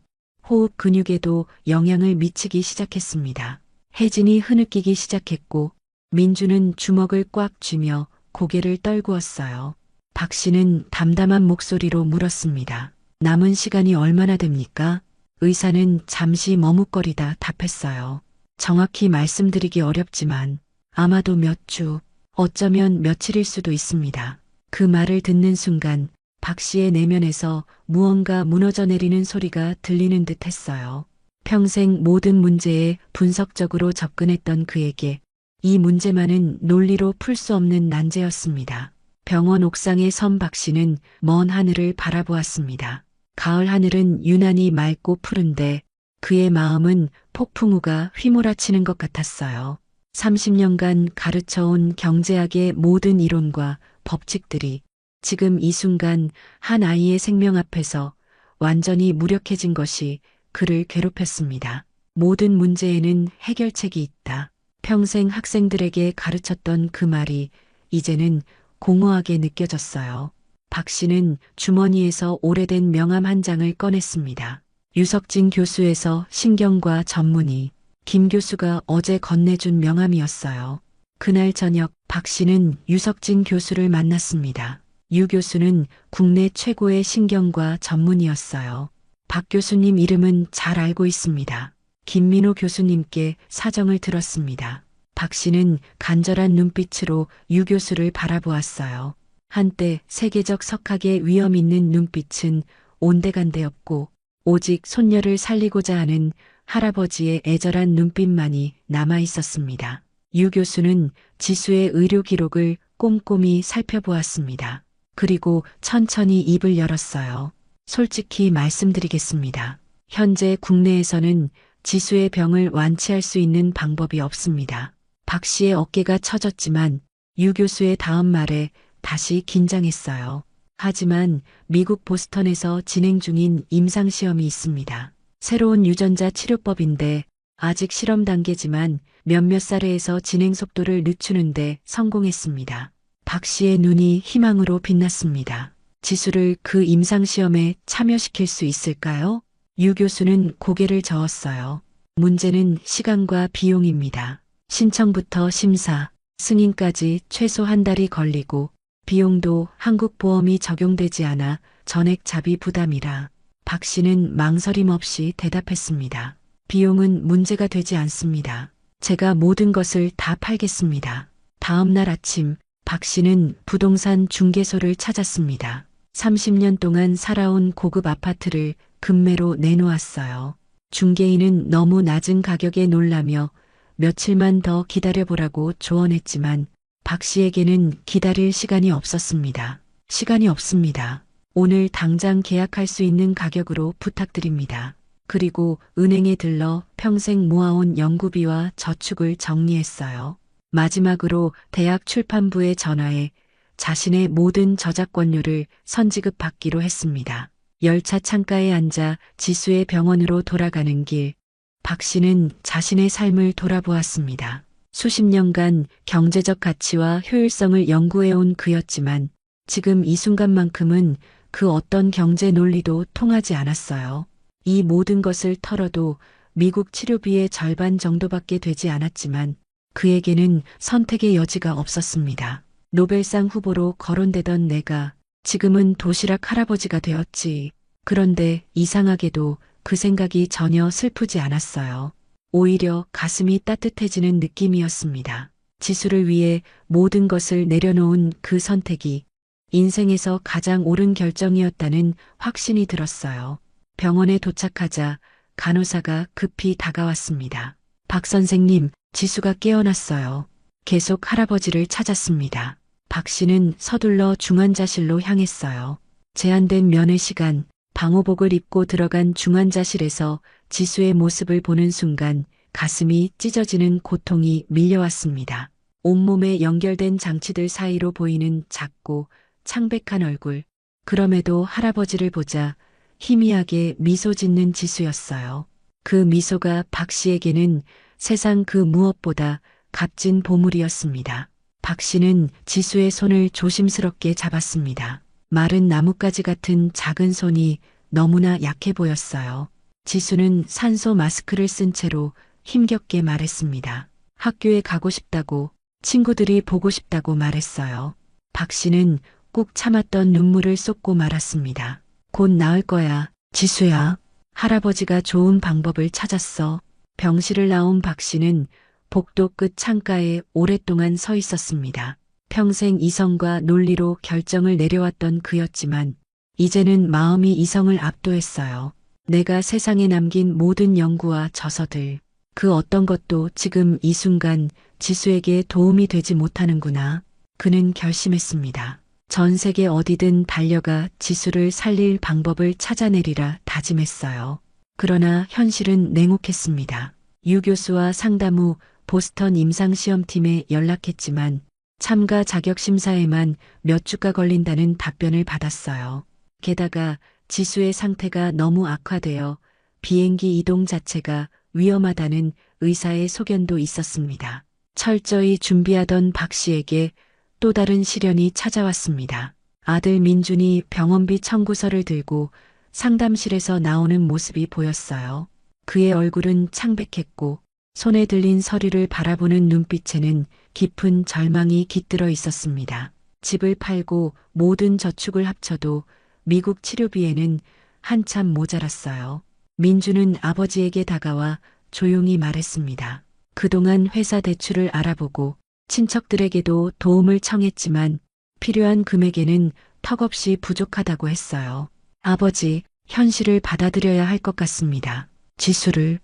호흡 근육에도 영향을 미치기 시작했습니다. 혜진이 흐느끼기 시작했고 민주는 주먹을 꽉 쥐며 고개를 떨구었어요. 박 씨는 담담한 목소리로 물었습니다. 남은 시간이 얼마나 됩니까? 의사는 잠시 머뭇거리다 답했어요. 정확히 말씀드리기 어렵지만 아마도 몇 주, 어쩌면 며칠일 수도 있습니다. 그 말을 듣는 순간 박 씨의 내면에서 무언가 무너져 내리는 소리가 들리는 듯 했어요. 평생 모든 문제에 분석적으로 접근했던 그에게 이 문제만은 논리로 풀 수 없는 난제였습니다. 병원 옥상에 선 박 씨는 먼 하늘을 바라보았습니다. 가을 하늘은 유난히 맑고 푸른데 그의 마음은 폭풍우가 휘몰아치는 것 같았어요. 30년간 가르쳐온 경제학의 모든 이론과 법칙들이 지금 이 순간 한 아이의 생명 앞에서 완전히 무력해진 것이 그를 괴롭혔습니다. 모든 문제에는 해결책이 있다. 평생 학생들에게 가르쳤던 그 말이 이제는 공허하게 느껴졌어요. 박 씨는 주머니에서 오래된 명함 한 장을 꺼냈습니다. 유석진 교수에서 신경과 전문의, 김 교수가 어제 건네준 명함이었어요. 그날 저녁 박 씨는 유석진 교수를 만났습니다. 유 교수는 국내 최고의 신경과 전문의였어요. 박 교수님 이름은 잘 알고 있습니다. 김민호 교수님께 사정을 들었습니다. 박 씨는 간절한 눈빛으로 유 교수를 바라보았어요. 한때 세계적 석학의 위험 있는 눈빛은 온데간데 없고 오직 손녀를 살리고자 하는 할아버지의 애절한 눈빛만이 남아 있었습니다. 유 교수는 지수의 의료 기록을 꼼꼼히 살펴보았습니다. 그리고 천천히 입을 열었어요. 솔직히 말씀드리겠습니다. 현재 국내에서는 지수의 병을 완치할 수 있는 방법이 없습니다. 박 씨의 어깨가 처졌지만 유 교수의 다음 말에 다시 긴장했어요. 하지만 미국 보스턴에서 진행 중인 임상시험이 있습니다. 새로운 유전자 치료법인데 아직 실험 단계지만 몇몇 사례에서 진행 속도를 늦추는데 성공했습니다. 박 씨의 눈이 희망으로 빛났습니다. 지수를 그 임상시험에 참여시킬 수 있을까요? 유 교수는 고개를 저었어요. 문제는 시간과 비용입니다. 신청부터 심사, 승인까지 최소 한 달이 걸리고 비용도 한국 보험이 적용되지 않아 전액 자비 부담이라. 박 씨는 망설임 없이 대답했습니다. 비용은 문제가 되지 않습니다. 제가 모든 것을 다 팔겠습니다. 다음 날 아침 박 씨는 부동산 중개소를 찾았습니다. 30년 동안 살아온 고급 아파트를 금매로 내놓았어요. 중개인은 너무 낮은 가격에 놀라며 며칠만 더 기다려보라고 조언했지만 박 씨에게는 기다릴 시간이 없었습니다. 시간이 없습니다. 오늘 당장 계약할 수 있는 가격으로 부탁드립니다. 그리고 은행에 들러 평생 모아온 연구비와 저축을 정리했어요. 마지막으로 대학 출판부에 전화해 자신의 모든 저작권료를 선지급 받기로 했습니다. 열차 창가에 앉아 지수의 병원으로 돌아가는 길, 박 씨는 자신의 삶을 돌아보았습니다. 수십 년간 경제적 가치와 효율성을 연구해온 그였지만 지금 이 순간만큼은 그 어떤 경제 논리도 통하지 않았어요. 이 모든 것을 털어도 미국 치료비의 절반 정도밖에 되지 않았지만 그에게는 선택의 여지가 없었습니다. 노벨상 후보로 거론되던 내가 지금은 도시락 할아버지가 되었지. 그런데 이상하게도 그 생각이 전혀 슬프지 않았어요. 오히려 가슴이 따뜻해지는 느낌이었습니다. 지수를 위해 모든 것을 내려놓은 그 선택이 인생에서 가장 옳은 결정이었다는 확신이 들었어요. 병원에 도착하자 간호사가 급히 다가왔습니다. 박 선생님, 지수가 깨어났어요. 계속 할아버지를 찾았습니다. 박 씨는 서둘러 중환자실로 향했어요. 제한된 면회 시간, 방호복을 입고 들어간 중환자실에서 지수의 모습을 보는 순간 가슴이 찢어지는 고통이 밀려왔습니다. 온몸에 연결된 장치들 사이로 보이는 작고 창백한 얼굴. 그럼에도 할아버지를 보자 희미하게 미소 짓는 지수였어요. 그 미소가 박 씨에게는 세상 그 무엇보다 값진 보물이었습니다. 박 씨는 지수의 손을 조심스럽게 잡았습니다. 마른 나뭇가지 같은 작은 손이 너무나 약해 보였어요. 지수는 산소 마스크를 쓴 채로 힘겹게 말했습니다. 학교에 가고 싶다고, 친구들이 보고 싶다고 말했어요. 박 씨는 꾹 참았던 눈물을 쏟고 말았습니다. 곧 나을 거야, 지수야. 할아버지가 좋은 방법을 찾았어. 병실을 나온 박 씨는 복도 끝 창가에 오랫동안 서 있었습니다. 평생 이성과 논리로 결정을 내려왔던 그였지만 이제는 마음이 이성을 압도했어요. 내가 세상에 남긴 모든 연구와 저서들, 그 어떤 것도 지금 이 순간 지수에게 도움이 되지 못하는구나. 그는 결심했습니다. 전 세계 어디든 달려가 지수를 살릴 방법을 찾아내리라 다짐했어요. 그러나 현실은 냉혹했습니다. 유 교수와 상담 후 보스턴 임상시험팀에 연락했지만 참가 자격 심사에만 몇 주가 걸린다는 답변을 받았어요. 게다가 지수의 상태가 너무 악화되어 비행기 이동 자체가 위험하다는 의사의 소견도 있었습니다. 철저히 준비하던 박 씨에게 또 다른 시련이 찾아왔습니다. 아들 민준이 병원비 청구서를 들고 상담실에서 나오는 모습이 보였어요. 그의 얼굴은 창백했고 손에 들린 서류를 바라보는 눈빛에는 깊은 절망이 깃들어 있었습니다. 집을 팔고 모든 저축을 합쳐도 미국 치료비에는 한참 모자랐어요. 민주는 아버지에게 다가와 조용히 말했습니다. 그동안 회사 대출을 알아보고 친척들에게도 도움을 청했지만 필요한 금액에는 턱없이 부족하다고 했어요. 아버지, 현실을 받아들여야 할 것 같습니다. 지수를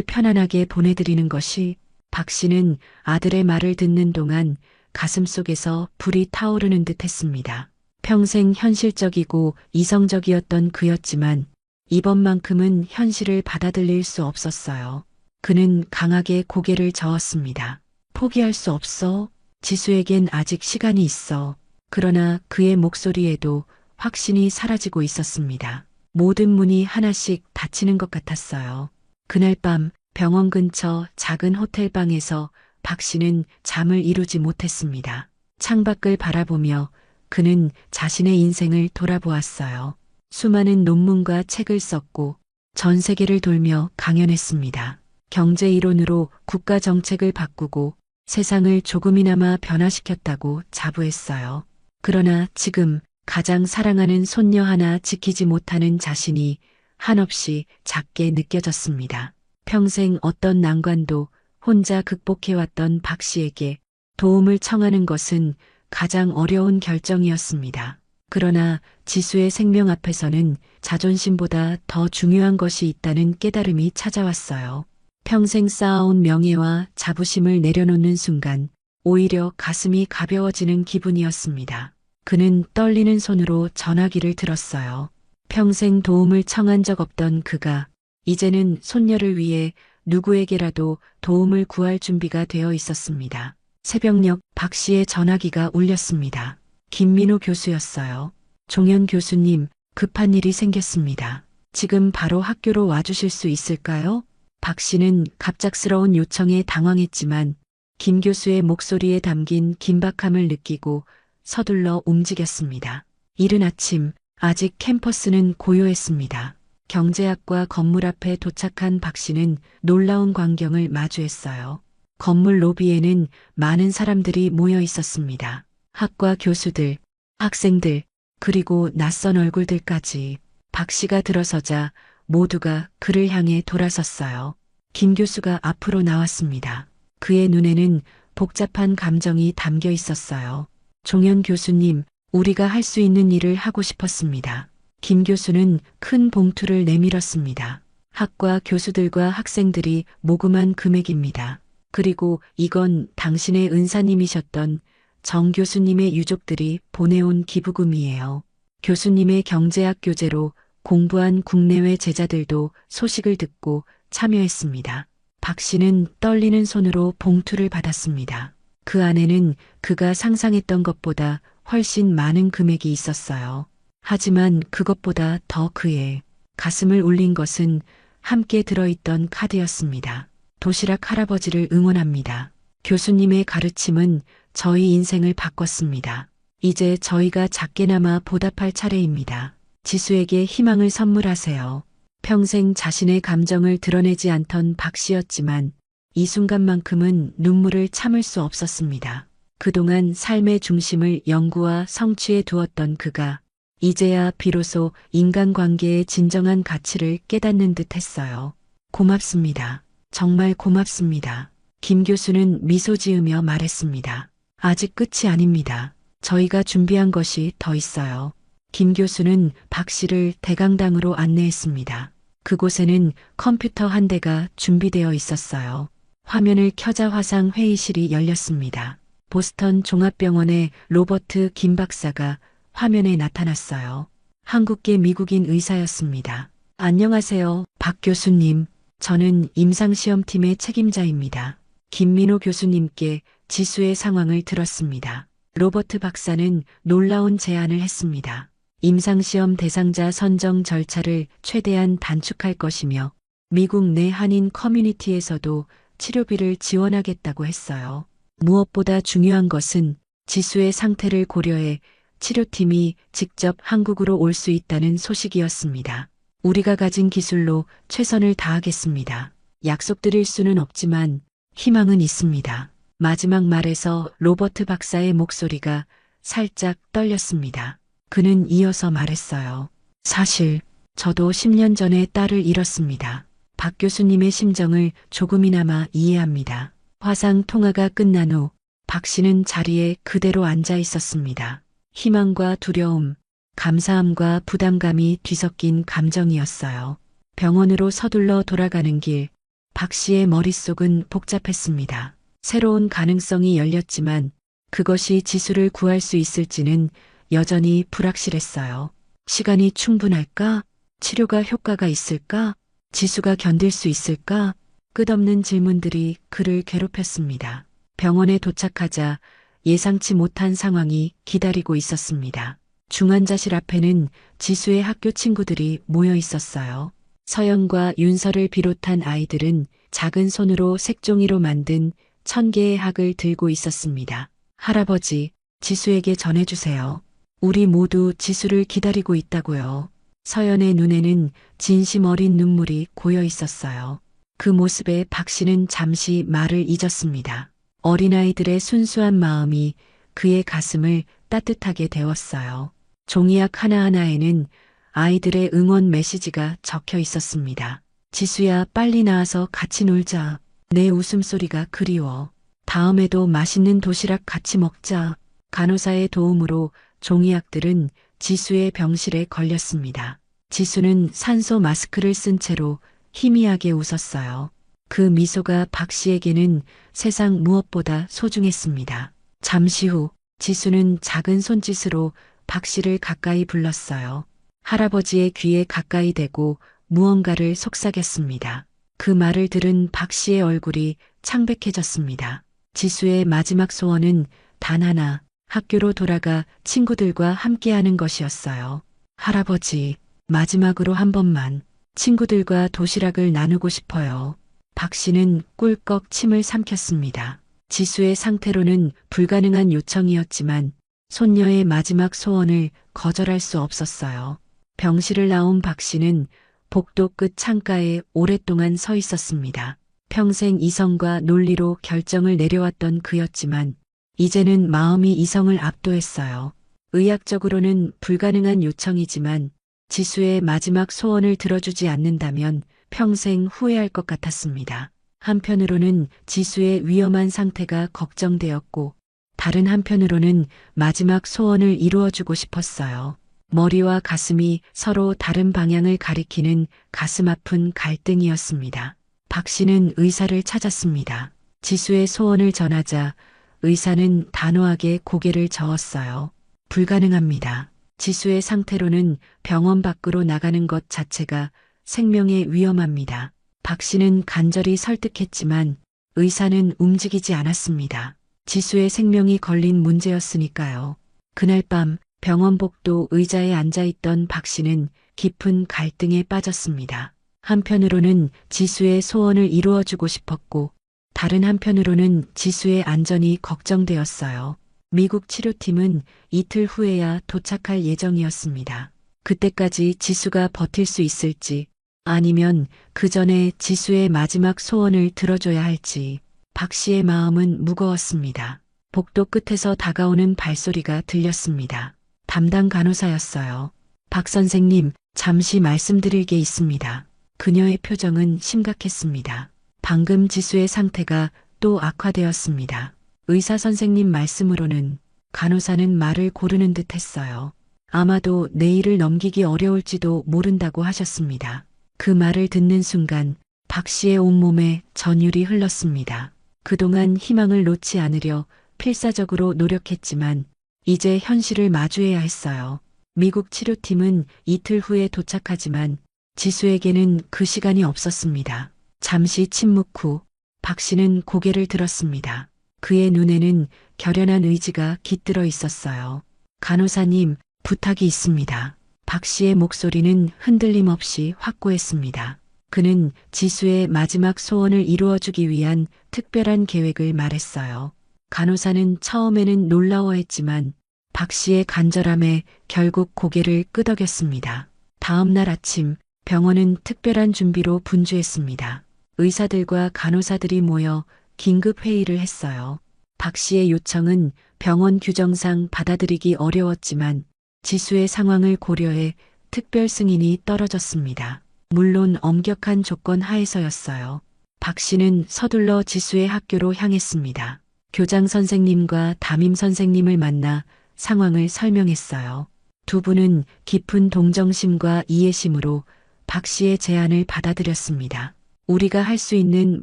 편안하게 보내드리는 것이. 박 씨는 아들의 말을 듣는 동안 가슴속에서 불이 타오르는 듯 했습니다. 평생 현실적이고 이성적이었던 그였지만 이번만큼은 현실을 받아들일 수 없었어요. 그는 강하게 고개를 저었습니다. 포기할 수 없어. 지수에겐 아직 시간이 있어. 그러나 그의 목소리에도 확신이 사라지고 있었습니다. 모든 문이 하나씩 닫히는 것 같았어요. 그날 밤 병원 근처 작은 호텔방에서 박 씨는 잠을 이루지 못했습니다. 창밖을 바라보며 그는 자신의 인생을 돌아보았어요. 수많은 논문과 책을 썼고 전 세계를 돌며 강연했습니다. 경제 이론으로 국가 정책을 바꾸고 세상을 조금이나마 변화시켰다고 자부했어요. 그러나 지금 가장 사랑하는 손녀 하나 지키지 못하는 자신이 한없이 작게 느껴졌습니다. 평생 어떤 난관도 혼자 극복해왔던 박 씨에게 도움을 청하는 것은 가장 어려운 결정이었습니다. 그러나 지수의 생명 앞에서는 자존심보다 더 중요한 것이 있다는 깨달음이 찾아왔어요. 평생 쌓아온 명예와 자부심을 내려놓는 순간 오히려 가슴이 가벼워지는 기분이었습니다. 그는 떨리는 손으로 전화기를 들었어요. 평생 도움을 청한 적 없던 그가 이제는 손녀를 위해 누구에게라도 도움을 구할 준비가 되어 있었습니다. 새벽녘 박 씨의 전화기가 울렸습니다. 김민호 교수였어요. 종현 교수님, 급한 일이 생겼습니다. 지금 바로 학교로 와주실 수 있을까요? 박 씨는 갑작스러운 요청에 당황했지만 김 교수의 목소리에 담긴 긴박함을 느끼고 서둘러 움직였습니다. 이른 아침, 아직 캠퍼스는 고요했습니다. 경제학과 건물 앞에 도착한 박 씨는 놀라운 광경을 마주했어요. 건물 로비에는 많은 사람들이 모여 있었습니다. 학과 교수들, 학생들, 그리고 낯선 얼굴들까지. 박 씨가 들어서자 모두가 그를 향해 돌아섰어요. 김 교수가 앞으로 나왔습니다. 그의 눈에는 복잡한 감정이 담겨 있었어요. 종현 교수님, 우리가 할 수 있는 일을 하고 싶었습니다. 김 교수는 큰 봉투를 내밀었습니다. 학과 교수들과 학생들이 모금한 금액입니다. 그리고 이건 당신의 은사님이셨던 정 교수님의 유족들이 보내온 기부금이에요. 교수님의 경제학 교재로 공부한 국내외 제자들도 소식을 듣고 참여했습니다. 박 씨는 떨리는 손으로 봉투를 받았습니다. 그 안에는 그가 상상했던 것보다 훨씬 많은 금액이 있었어요. 하지만 그것보다 더 그의 가슴을 울린 것은 함께 들어있던 카드였습니다. 도시락 할아버지를 응원합니다. 교수님의 가르침은 저희 인생을 바꿨습니다. 이제 저희가 작게나마 보답할 차례입니다. 지수에게 희망을 선물하세요. 평생 자신의 감정을 드러내지 않던 박 씨였지만 이 순간만큼은 눈물을 참을 수 없었습니다. 그동안 삶의 중심을 연구와 성취에 두었던 그가 이제야 비로소 인간관계의 진정한 가치를 깨닫는 듯 했어요. 고맙습니다. 정말 고맙습니다. 김 교수는 미소 지으며 말했습니다. 아직 끝이 아닙니다. 저희가 준비한 것이 더 있어요. 김 교수는 박 씨를 대강당으로 안내했습니다. 그곳에는 컴퓨터 한 대가 준비되어 있었어요. 화면을 켜자 화상 회의실이 열렸습니다. 보스턴 종합병원의 로버트 김 박사가 화면에 나타났어요. 한국계 미국인 의사였습니다. 안녕하세요, 박 교수님. 저는 임상시험팀의 책임자입니다. 김민호 교수님께 지수의 상황을 들었습니다. 로버트 박사는 놀라운 제안을 했습니다. 임상시험 대상자 선정 절차를 최대한 단축할 것이며 미국 내 한인 커뮤니티에서도 치료비를 지원하겠다고 했어요. 무엇보다 중요한 것은 지수의 상태를 고려해 치료팀이 직접 한국으로 올 수 있다는 소식이었습니다. 우리가 가진 기술로 최선을 다하겠습니다. 약속드릴 수는 없지만 희망은 있습니다. 마지막 말에서 로버트 박사의 목소리가 살짝 떨렸습니다. 그는 이어서 말했어요. 사실 저도 10년 전에 딸을 잃었습니다. 박 교수님의 심정을 조금이나마 이해합니다. 화상 통화가 끝난 후 박 씨는 자리에 그대로 앉아 있었습니다. 희망과 두려움, 감사함과 부담감이 뒤섞인 감정이었어요. 병원으로 서둘러 돌아가는 길, 박 씨의 머릿속은 복잡했습니다. 새로운 가능성이 열렸지만 그것이 지수를 구할 수 있을지는 여전히 불확실했어요. 시간이 충분할까? 치료가 효과가 있을까? 지수가 견딜 수 있을까? 끝없는 질문들이 그를 괴롭혔습니다. 병원에 도착하자 예상치 못한 상황이 기다리고 있었습니다. 중환자실 앞에는 지수의 학교 친구들이 모여 있었어요. 서연과 윤서를 비롯한 아이들은 작은 손으로 색종이로 만든 1000개의 학을 들고 있었습니다. 할아버지, 지수에게 전해주세요. 우리 모두 지수를 기다리고 있다고요. 서연의 눈에는 진심 어린 눈물이 고여 있었어요. 그 모습에 박 씨는 잠시 말을 잊었습니다. 어린아이들의 순수한 마음이 그의 가슴을 따뜻하게 데웠어요. 종이약 하나하나에는 아이들의 응원 메시지가 적혀 있었습니다. 지수야, 빨리 나와서 같이 놀자. 내 웃음소리가 그리워. 다음에도 맛있는 도시락 같이 먹자. 간호사의 도움으로 종이약들은 지수의 병실에 걸렸습니다. 지수는 산소 마스크를 쓴 채로 희미하게 웃었어요. 그 미소가 박 씨에게는 세상 무엇보다 소중했습니다. 잠시 후 지수는 작은 손짓으로 박 씨를 가까이 불렀어요. 할아버지의 귀에 가까이 대고 무언가를 속삭였습니다. 그 말을 들은 박 씨의 얼굴이 창백해졌습니다. 지수의 마지막 소원은 단 하나, 학교로 돌아가 친구들과 함께하는 것이었어요. 할아버지, 마지막으로 한 번만 친구들과 도시락을 나누고 싶어요. 박 씨는 꿀꺽 침을 삼켰습니다. 지수의 상태로는 불가능한 요청이었지만 손녀의 마지막 소원을 거절할 수 없었어요. 병실을 나온 박 씨는 복도 끝 창가에 오랫동안 서 있었습니다. 평생 이성과 논리로 결정을 내려왔던 그였지만 이제는 마음이 이성을 압도했어요. 의학적으로는 불가능한 요청이지만 지수의 마지막 소원을 들어주지 않는다면 평생 후회할 것 같았습니다. 한편으로는 지수의 위험한 상태가 걱정되었고 다른 한편으로는 마지막 소원을 이루어주고 싶었어요. 머리와 가슴이 서로 다른 방향을 가리키는 가슴 아픈 갈등이었습니다. 박 씨는 의사를 찾았습니다. 지수의 소원을 전하자 의사는 단호하게 고개를 저었어요. 불가능합니다. 지수의 상태로는 병원 밖으로 나가는 것 자체가 생명에 위험합니다. 박 씨는 간절히 설득했지만 의사는 움직이지 않았습니다. 지수의 생명이 걸린 문제였으니까요. 그날 밤 병원 복도 의자에 앉아있던 박 씨는 깊은 갈등에 빠졌습니다. 한편으로는 지수의 소원을 이루어주고 싶었고 다른 한편으로는 지수의 안전이 걱정되었어요. 미국 치료팀은 이틀 후에야 도착할 예정이었습니다. 그때까지 지수가 버틸 수 있을지 아니면 그 전에 지수의 마지막 소원을 들어줘야 할지 박 씨의 마음은 무거웠습니다. 복도 끝에서 다가오는 발소리가 들렸습니다. 담당 간호사였어요. 박 선생님, 잠시 말씀드릴 게 있습니다. 그녀의 표정은 심각했습니다. 방금 지수의 상태가 또 악화되었습니다. 의사 선생님 말씀으로는 간호사는 말을 고르는 듯 했어요. 아마도 내일을 넘기기 어려울지도 모른다고 하셨습니다. 그 말을 듣는 순간 박 씨의 온몸에 전율이 흘렀습니다. 그동안 희망을 놓지 않으려 필사적으로 노력했지만 이제 현실을 마주해야 했어요. 미국 치료팀은 이틀 후에 도착하지만 지수에게는 그 시간이 없었습니다. 잠시 침묵 후 박 씨는 고개를 들었습니다. 그의 눈에는 결연한 의지가 깃들어 있었어요. 간호사님, 부탁이 있습니다. 박 씨의 목소리는 흔들림 없이 확고했습니다. 그는 지수의 마지막 소원을 이루어주기 위한 특별한 계획을 말했어요. 간호사는 처음에는 놀라워했지만 박 씨의 간절함에 결국 고개를 끄덕였습니다. 다음 날 아침 병원은 특별한 준비로 분주했습니다. 의사들과 간호사들이 모여 긴급 회의를 했어요. 박 씨의 요청은 병원 규정상 받아들이기 어려웠지만 지수의 상황을 고려해 특별 승인이 떨어졌습니다. 물론 엄격한 조건 하에서였어요. 박 씨는 서둘러 지수의 학교로 향했습니다. 교장 선생님과 담임 선생님을 만나 상황을 설명했어요. 두 분은 깊은 동정심과 이해심으로 박 씨의 제안을 받아들였습니다. 우리가 할 수 있는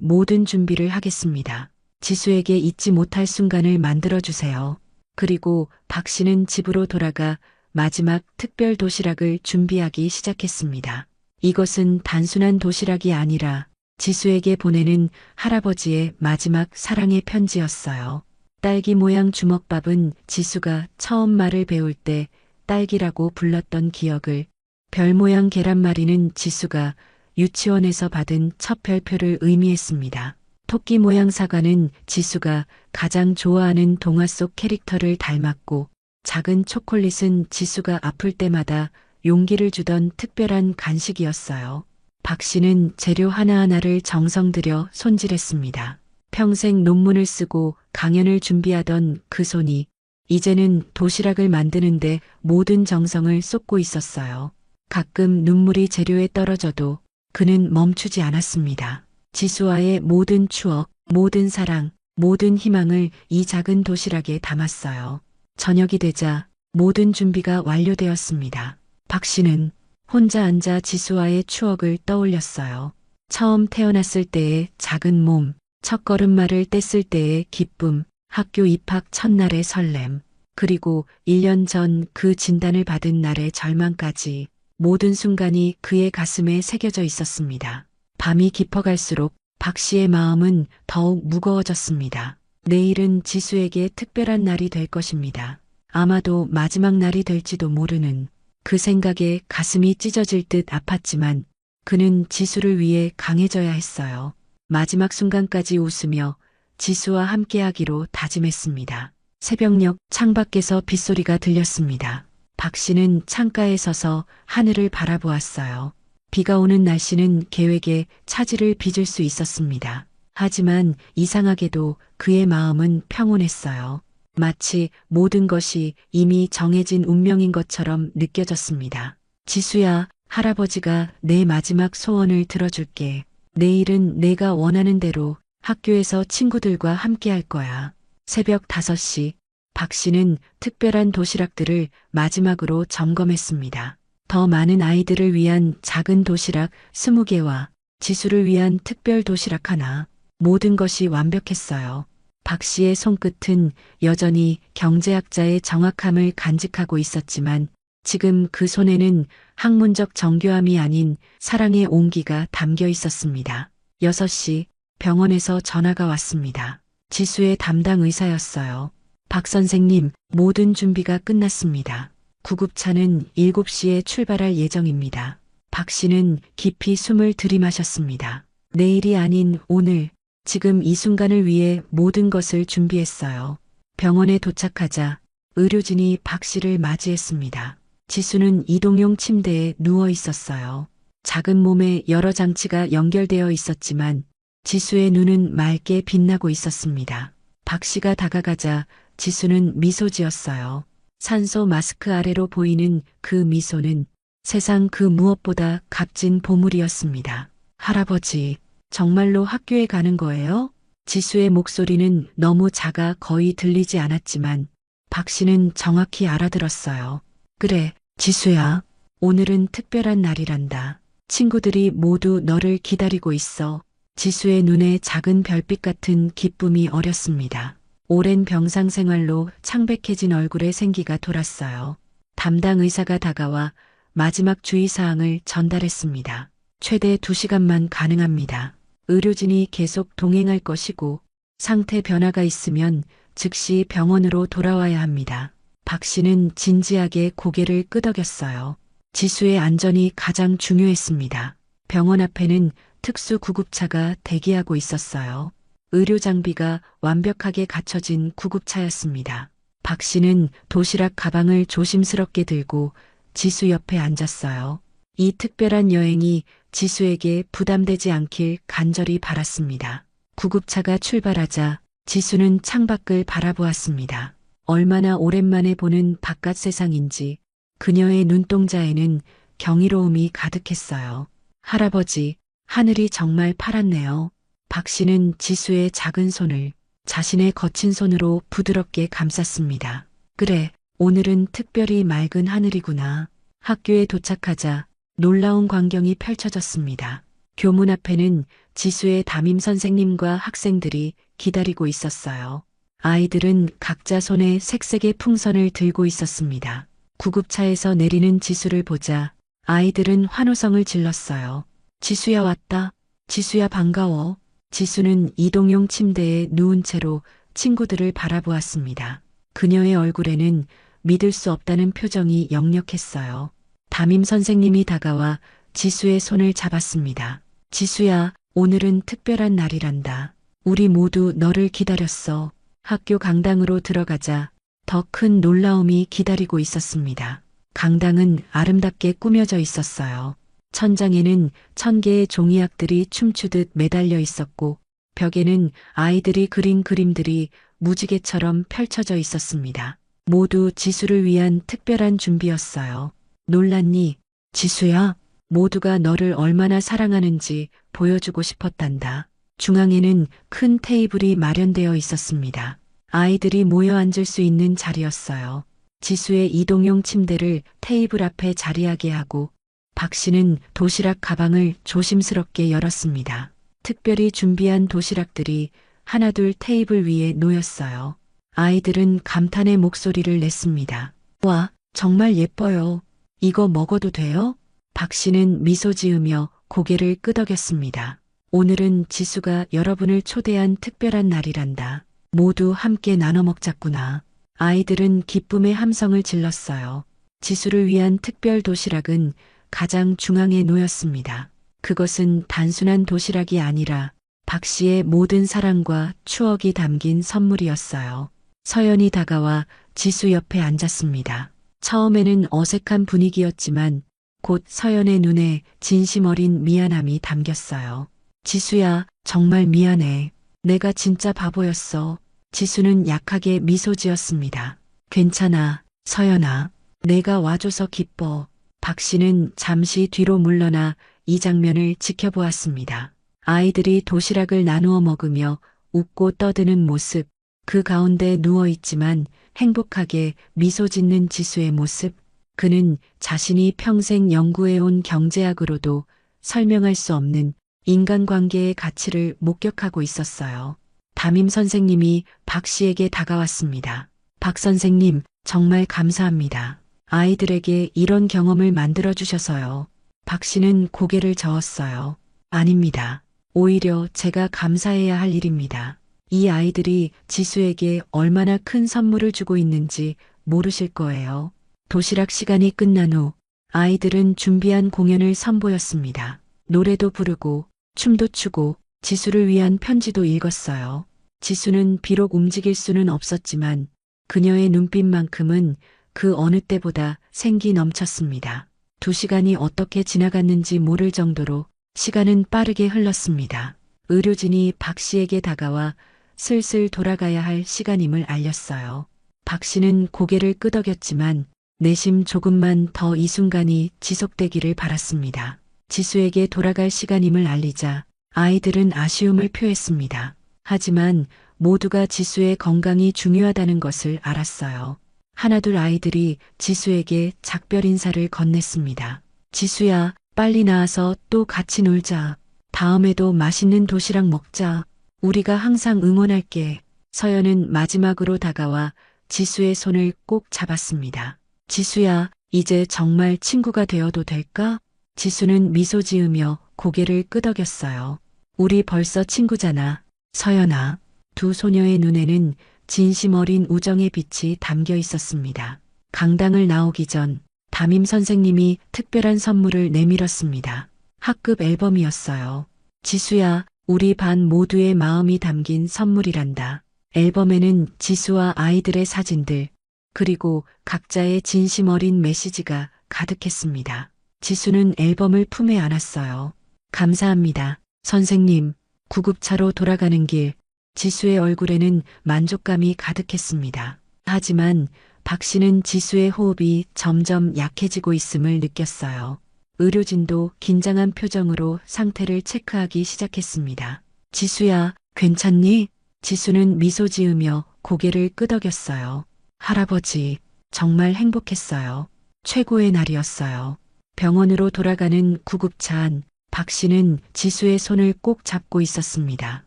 모든 준비를 하겠습니다. 지수에게 잊지 못할 순간을 만들어주세요. 그리고 박 씨는 집으로 돌아가 마지막 특별 도시락을 준비하기 시작했습니다. 이것은 단순한 도시락이 아니라 지수에게 보내는 할아버지의 마지막 사랑의 편지였어요. 딸기 모양 주먹밥은 지수가 처음 말을 배울 때 딸기라고 불렀던 기억을, 별 모양 계란말이는 지수가 유치원에서 받은 첫 별표를 의미했습니다. 토끼 모양 사과는 지수가 가장 좋아하는 동화 속 캐릭터를 닮았고, 작은 초콜릿은 지수가 아플 때마다 용기를 주던 특별한 간식이었어요. 박 씨는 재료 하나하나를 정성 들여 손질했습니다. 평생 논문을 쓰고 강연을 준비하던 그 손이 이제는 도시락을 만드는데 모든 정성을 쏟고 있었어요. 가끔 눈물이 재료에 떨어져도 그는 멈추지 않았습니다. 지수와의 모든 추억, 모든 사랑, 모든 희망을 이 작은 도시락에 담았어요. 저녁이 되자 모든 준비가 완료되었습니다. 박 씨는 혼자 앉아 지수와의 추억을 떠올렸어요. 처음 태어났을 때의 작은 몸, 첫 걸음마를 뗐을 때의 기쁨, 학교 입학 첫날의 설렘, 그리고 1년 전 그 진단을 받은 날의 절망까지 모든 순간이 그의 가슴에 새겨져 있었습니다. 밤이 깊어갈수록 박 씨의 마음은 더욱 무거워졌습니다. 내일은 지수에게 특별한 날이 될 것입니다. 아마도 마지막 날이 될지도 모르는, 그 생각에 가슴이 찢어질 듯 아팠지만 그는 지수를 위해 강해져야 했어요. 마지막 순간까지 웃으며 지수와 함께하기로 다짐했습니다. 새벽녘 창밖에서 빗소리가 들렸습니다. 박 씨는 창가에 서서 하늘을 바라보았어요. 비가 오는 날씨는 계획에 차질을 빚을 수 있었습니다. 하지만 이상하게도 그의 마음은 평온했어요. 마치 모든 것이 이미 정해진 운명인 것처럼 느껴졌습니다. 지수야, 할아버지가 내 마지막 소원을 들어줄게. 내일은 내가 원하는 대로 학교에서 친구들과 함께 할 거야. 새벽 5시, 박 씨는 특별한 도시락들을 마지막으로 점검했습니다. 더 많은 아이들을 위한 작은 도시락 20개와 지수를 위한 특별 도시락 하나, 모든 것이 완벽했어요. 박 씨의 손끝은 여전히 경제학자의 정확함을 간직하고 있었지만 지금 그 손에는 학문적 정교함이 아닌 사랑의 온기가 담겨 있었습니다. 6시 병원에서 전화가 왔습니다. 지수의 담당 의사였어요. 박 선생님, 모든 준비가 끝났습니다. 구급차는 7시에 출발할 예정입니다. 박 씨는 깊이 숨을 들이마셨습니다. 내일이 아닌 오늘, 지금 이 순간을 위해 모든 것을 준비했어요. 병원에 도착하자 의료진이 박 씨를 맞이했습니다. 지수는 이동용 침대에 누워 있었어요. 작은 몸에 여러 장치가 연결되어 있었지만 지수의 눈은 맑게 빛나고 있었습니다. 박 씨가 다가가자 지수는 미소 지었어요. 산소 마스크 아래로 보이는 그 미소는 세상 그 무엇보다 값진 보물이었습니다. 할아버지, 정말로 학교에 가는 거예요? 지수의 목소리는 너무 작아 거의 들리지 않았지만 박 씨는 정확히 알아들었어요. 그래, 지수야. 오늘은 특별한 날이란다. 친구들이 모두 너를 기다리고 있어. 지수의 눈에 작은 별빛 같은 기쁨이 어렸습니다. 오랜 병상 생활로 창백해진 얼굴에 생기가 돌았어요. 담당 의사가 다가와 마지막 주의사항을 전달했습니다. 최대 2시간만 가능합니다. 의료진이 계속 동행할 것이고 상태 변화가 있으면 즉시 병원으로 돌아와야 합니다. 박 씨는 진지하게 고개를 끄덕였어요. 지수의 안전이 가장 중요했습니다. 병원 앞에는 특수 구급차가 대기하고 있었어요. 의료 장비가 완벽하게 갖춰진 구급차였습니다. 박 씨는 도시락 가방을 조심스럽게 들고 지수 옆에 앉았어요. 이 특별한 여행이 지수에게 부담되지 않길 간절히 바랐습니다. 구급차가 출발하자 지수는 창밖을 바라보았습니다. 얼마나 오랜만에 보는 바깥 세상인지 그녀의 눈동자에는 경이로움이 가득했어요. 할아버지, 하늘이 정말 파랗네요. 박 씨는 지수의 작은 손을 자신의 거친 손으로 부드럽게 감쌌습니다. 그래, 오늘은 특별히 맑은 하늘이구나. 학교에 도착하자 놀라운 광경이 펼쳐졌습니다. 교문 앞에는 지수의 담임 선생님과 학생들이 기다리고 있었어요. 아이들은 각자 손에 색색의 풍선을 들고 있었습니다. 구급차에서 내리는 지수를 보자 아이들은 환호성을 질렀어요. 지수야 왔다. 지수야 반가워. 지수는 이동용 침대에 누운 채로 친구들을 바라보았습니다. 그녀의 얼굴에는 믿을 수 없다는 표정이 역력했어요. 담임 선생님이 다가와 지수의 손을 잡았습니다. 지수야, 오늘은 특별한 날이란다. 우리 모두 너를 기다렸어. 학교 강당으로 들어가자 더 큰 놀라움이 기다리고 있었습니다. 강당은 아름답게 꾸며져 있었어요. 천장에는 1000개의 종이약들이 춤추듯 매달려 있었고 벽에는 아이들이 그린 그림들이 무지개처럼 펼쳐져 있었습니다. 모두 지수를 위한 특별한 준비였어요. 놀랐니? 지수야, 모두가 너를 얼마나 사랑하는지 보여주고 싶었단다. 중앙에는 큰 테이블이 마련되어 있었습니다. 아이들이 모여 앉을 수 있는 자리였어요. 지수의 이동용 침대를 테이블 앞에 자리하게 하고 박 씨는 도시락 가방을 조심스럽게 열었습니다. 특별히 준비한 도시락들이 하나둘 테이블 위에 놓였어요. 아이들은 감탄의 목소리를 냈습니다. 와, 정말 예뻐요. 이거 먹어도 돼요? 박 씨는 미소 지으며 고개를 끄덕였습니다. 오늘은 지수가 여러분을 초대한 특별한 날이란다. 모두 함께 나눠 먹자꾸나. 아이들은 기쁨의 함성을 질렀어요. 지수를 위한 특별 도시락은 가장 중앙에 놓였습니다. 그것은 단순한 도시락이 아니라 박 씨의 모든 사랑과 추억이 담긴 선물이었어요. 서연이 다가와 지수 옆에 앉았습니다. 처음에는 어색한 분위기였지만 곧 서연의 눈에 진심 어린 미안함이 담겼어요. 지수야, 정말 미안해. 내가 진짜 바보였어. 지수는 약하게 미소 지었습니다. 괜찮아, 서연아. 내가 와줘서 기뻐. 박 씨는 잠시 뒤로 물러나 이 장면을 지켜보았습니다. 아이들이 도시락을 나누어 먹으며 웃고 떠드는 모습, 그 가운데 누워있지만 행복하게 미소 짓는 지수의 모습, 그는 자신이 평생 연구해온 경제학으로도 설명할 수 없는 인간관계의 가치를 목격하고 있었어요. 담임 선생님이 박 씨에게 다가왔습니다. 박 선생님, 정말 감사합니다. 아이들에게 이런 경험을 만들어주셔서요. 박 씨는 고개를 저었어요. 아닙니다. 오히려 제가 감사해야 할 일입니다. 이 아이들이 지수에게 얼마나 큰 선물을 주고 있는지 모르실 거예요. 도시락 시간이 끝난 후 아이들은 준비한 공연을 선보였습니다. 노래도 부르고 춤도 추고 지수를 위한 편지도 읽었어요. 지수는 비록 움직일 수는 없었지만 그녀의 눈빛만큼은 그 어느 때보다 생기 넘쳤습니다. 2시간이 어떻게 지나갔는지 모를 정도로 시간은 빠르게 흘렀습니다. 의료진이 박 씨에게 다가와 슬슬 돌아가야 할 시간임을 알렸어요. 박 씨는 고개를 끄덕였지만 내심 조금만 더 이 순간이 지속되기를 바랐습니다. 지수에게 돌아갈 시간임을 알리자 아이들은 아쉬움을 표했습니다. 하지만 모두가 지수의 건강이 중요하다는 것을 알았어요. 하나둘 아이들이 지수에게 작별 인사를 건넸습니다. 지수야, 빨리 나와서 또 같이 놀자. 다음에도 맛있는 도시락 먹자. 우리가 항상 응원할게. 서연은 마지막으로 다가와 지수의 손을 꼭 잡았습니다. 지수야, 이제 정말 친구가 되어도 될까? 지수는 미소 지으며 고개를 끄덕였어요. 우리 벌써 친구잖아, 서연아. 두 소녀의 눈에는 진심 어린 우정의 빛이 담겨 있었습니다. 강당을 나오기 전 담임 선생님이 특별한 선물을 내밀었습니다. 학급 앨범이었어요. 지수야, 우리 반 모두의 마음이 담긴 선물이란다. 앨범에는 지수와 아이들의 사진들, 그리고 각자의 진심 어린 메시지가 가득했습니다. 지수는 앨범을 품에 안았어요. 감사합니다. 선생님. 구급차로 돌아가는 길, 지수의 얼굴에는 만족감이 가득했습니다. 하지만 박 씨는 지수의 호흡이 점점 약해지고 있음을 느꼈어요. 의료진도 긴장한 표정으로 상태를 체크하기 시작했습니다. 지수야, 괜찮니? 지수는 미소 지으며 고개를 끄덕였어요. 할아버지, 정말 행복했어요. 최고의 날이었어요. 병원으로 돌아가는 구급차 안, 박 씨는 지수의 손을 꼭 잡고 있었습니다.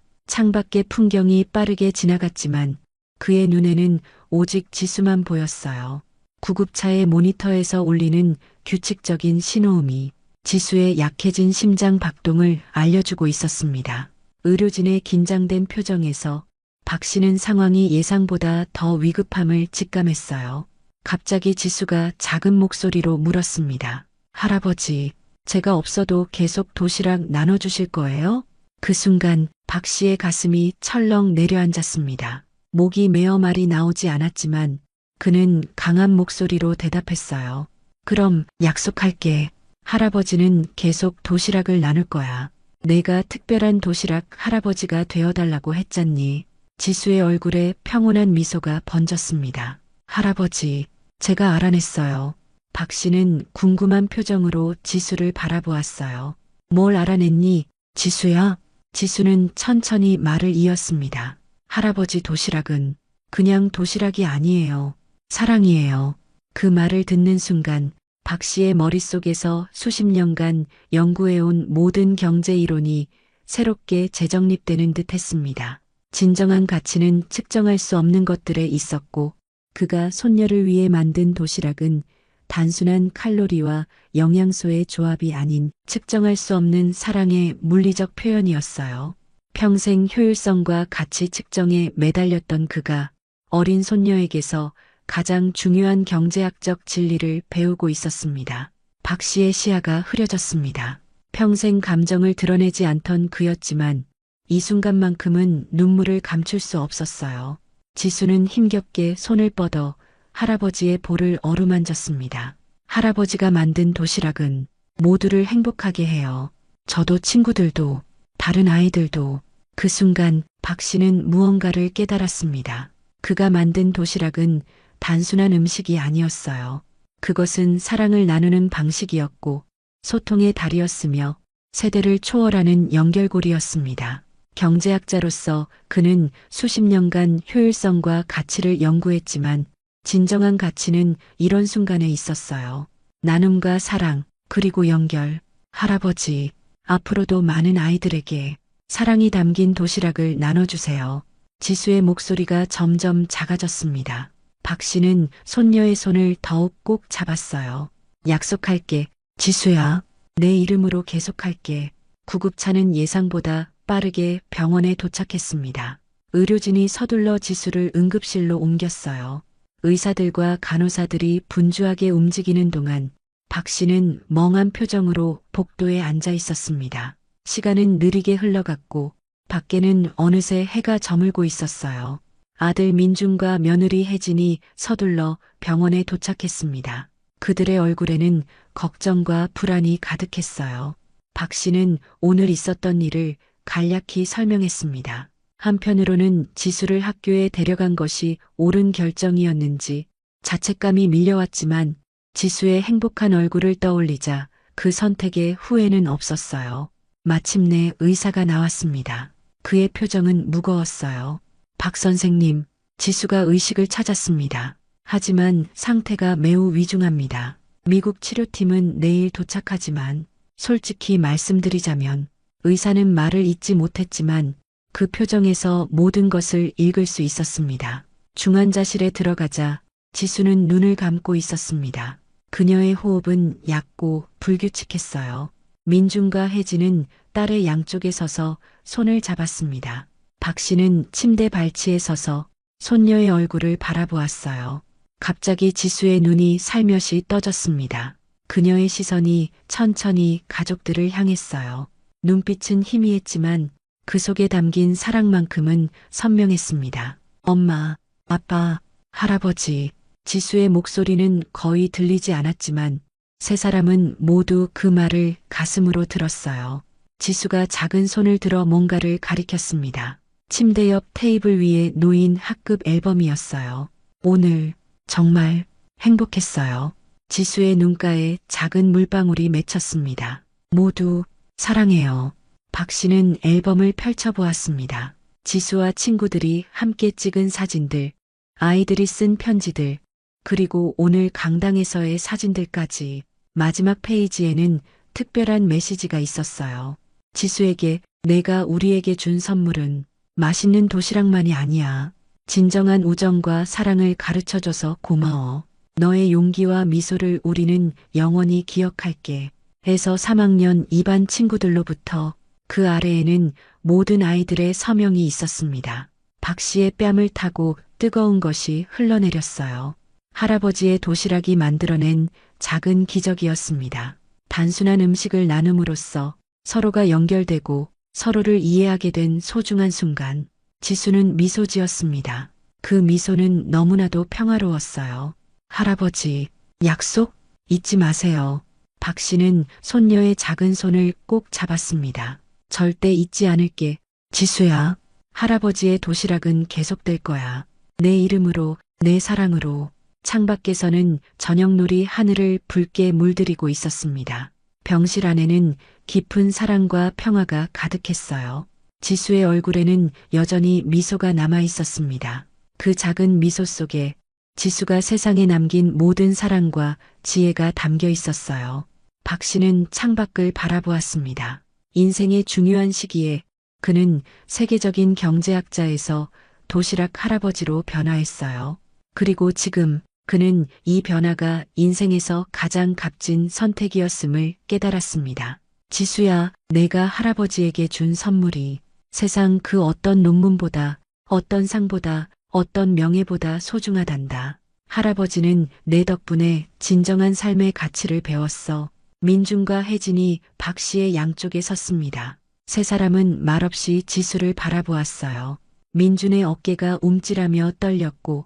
창밖의 풍경이 빠르게 지나갔지만 그의 눈에는 오직 지수만 보였어요. 구급차의 모니터에서 울리는 규칙적인 신호음이 지수의 약해진 심장 박동을 알려주고 있었습니다. 의료진의 긴장된 표정에서 박 씨는 상황이 예상보다 더 위급함을 직감했어요. 갑자기 지수가 작은 목소리로 물었습니다. 할아버지, 제가 없어도 계속 도시락 나눠주실 거예요? 그 순간 박 씨의 가슴이 철렁 내려앉았습니다. 목이 메어 말이 나오지 않았지만 그는 강한 목소리로 대답했어요. 그럼 약속할게. 할아버지는 계속 도시락을 나눌 거야. 내가 특별한 도시락 할아버지가 되어달라고 했잖니. 지수의 얼굴에 평온한 미소가 번졌습니다. 할아버지, 제가 알아냈어요. 박 씨는 궁금한 표정으로 지수를 바라보았어요. 뭘 알아냈니, 지수야? 지수는 천천히 말을 이었습니다. 할아버지 도시락은 그냥 도시락이 아니에요. 사랑이에요. 그 말을 듣는 순간 박 씨의 머릿속에서 수십 년간 연구해온 모든 경제 이론이 새롭게 재정립되는 듯 했습니다. 진정한 가치는 측정할 수 없는 것들에 있었고 그가 손녀를 위해 만든 도시락은 단순한 칼로리와 영양소의 조합이 아닌 측정할 수 없는 사랑의 물리적 표현이었어요. 평생 효율성과 가치 측정에 매달렸던 그가 어린 손녀에게서 가장 중요한 경제학적 진리를 배우고 있었습니다. 박 씨의 시야가 흐려졌습니다. 평생 감정을 드러내지 않던 그였지만 이 순간만큼은 눈물을 감출 수 없었어요. 지수는 힘겹게 손을 뻗어 할아버지의 볼을 어루만졌습니다. 할아버지가 만든 도시락은 모두를 행복하게 해요. 저도 친구들도 다른 아이들도. 그 순간 박 씨는 무언가를 깨달았습니다. 그가 만든 도시락은 단순한 음식이 아니었어요. 그것은 사랑을 나누는 방식이었고 소통의 달이었으며 세대를 초월하는 연결고리였습니다. 경제학자로서 그는 수십 년간 효율성과 가치를 연구했지만 진정한 가치는 이런 순간에 있었어요. 나눔과 사랑, 그리고 연결. 할아버지, 앞으로도 많은 아이들에게 사랑이 담긴 도시락을 나눠주세요. 지수의 목소리가 점점 작아졌습니다. 박 씨는 손녀의 손을 더욱 꼭 잡았어요. 약속할게. 지수야, 내 이름으로 계속할게. 구급차는 예상보다 빠르게 병원에 도착했습니다. 의료진이 서둘러 지수를 응급실로 옮겼어요. 의사들과 간호사들이 분주하게 움직이는 동안 박 씨는 멍한 표정으로 복도에 앉아 있었습니다. 시간은 느리게 흘러갔고 밖에는 어느새 해가 저물고 있었어요. 아들 민준과 며느리 혜진이 서둘러 병원에 도착했습니다. 그들의 얼굴에는 걱정과 불안이 가득했어요. 박 씨는 오늘 있었던 일을 간략히 설명했습니다. 한편으로는 지수를 학교에 데려간 것이 옳은 결정이었는지 자책감이 밀려왔지만 지수의 행복한 얼굴을 떠올리자 그 선택에 후회는 없었어요. 마침내 의사가 나왔습니다. 그의 표정은 무거웠어요. 박 선생님, 지수가 의식을 찾았습니다. 하지만 상태가 매우 위중합니다. 미국 치료팀은 내일 도착하지만 솔직히 말씀드리자면 의사는 말을 잇지 못했지만 그 표정에서 모든 것을 읽을 수 있었습니다. 중환자실에 들어가자 지수는 눈을 감고 있었습니다. 그녀의 호흡은 얕고 불규칙했어요. 민준과 혜진은 딸의 양쪽에 서서 손을 잡았습니다. 박 씨는 침대 발치에 서서 손녀의 얼굴을 바라보았어요. 갑자기 지수의 눈이 살며시 떠졌습니다. 그녀의 시선이 천천히 가족들을 향했어요. 눈빛은 희미했지만 그 속에 담긴 사랑만큼은 선명했습니다. 엄마, 아빠, 할아버지. 지수의 목소리는 거의 들리지 않았지만 세 사람은 모두 그 말을 가슴으로 들었어요. 지수가 작은 손을 들어 뭔가를 가리켰습니다. 침대 옆 테이블 위에 놓인 학급 앨범이었어요. 오늘 정말 행복했어요. 지수의 눈가에 작은 물방울이 맺혔습니다. 모두 사랑해요. 박 씨는 앨범을 펼쳐보았습니다. 지수와 친구들이 함께 찍은 사진들, 아이들이 쓴 편지들, 그리고 오늘 강당에서의 사진들까지. 마지막 페이지에는 특별한 메시지가 있었어요. 지수에게 내가 우리에게 준 선물은 맛있는 도시락만이 아니야. 진정한 우정과 사랑을 가르쳐줘서 고마워. 너의 용기와 미소를 우리는 영원히 기억할게. 해서 3학년 2반 친구들로부터 그 아래에는 모든 아이들의 서명이 있었습니다. 박 씨의 뺨을 타고 뜨거운 것이 흘러내렸어요. 할아버지의 도시락이 만들어낸 작은 기적이었습니다. 단순한 음식을 나눔으로써 서로가 연결되고 서로를 이해하게 된 소중한 순간, 지수는 미소 지었습니다. 그 미소는 너무나도 평화로웠어요. 할아버지, 약속 잊지 마세요. 박 씨는 손녀의 작은 손을 꼭 잡았습니다. 절대 잊지 않을게. 지수야, 할아버지의 도시락은 계속될 거야. 내 이름으로, 내 사랑으로. 창밖에서는 저녁놀이 하늘을 붉게 물들이고 있었습니다. 병실 안에는 깊은 사랑과 평화가 가득했어요. 지수의 얼굴에는 여전히 미소가 남아 있었습니다. 그 작은 미소 속에 지수가 세상에 남긴 모든 사랑과 지혜가 담겨 있었어요. 박 씨는 창밖을 바라보았습니다. 인생의 중요한 시기에 그는 세계적인 경제학자에서 도시락 할아버지로 변화했어요. 그리고 지금 그는 이 변화가 인생에서 가장 값진 선택이었음을 깨달았습니다. 지수야, 내가 할아버지에게 준 선물이 세상 그 어떤 논문보다, 어떤 상보다, 어떤 명예보다 소중하단다. 할아버지는 내 덕분에 진정한 삶의 가치를 배웠어. 민준과 혜진이 박 씨의 양쪽에 섰습니다. 세 사람은 말없이 지수를 바라보았어요. 민준의 어깨가 움찔하며 떨렸고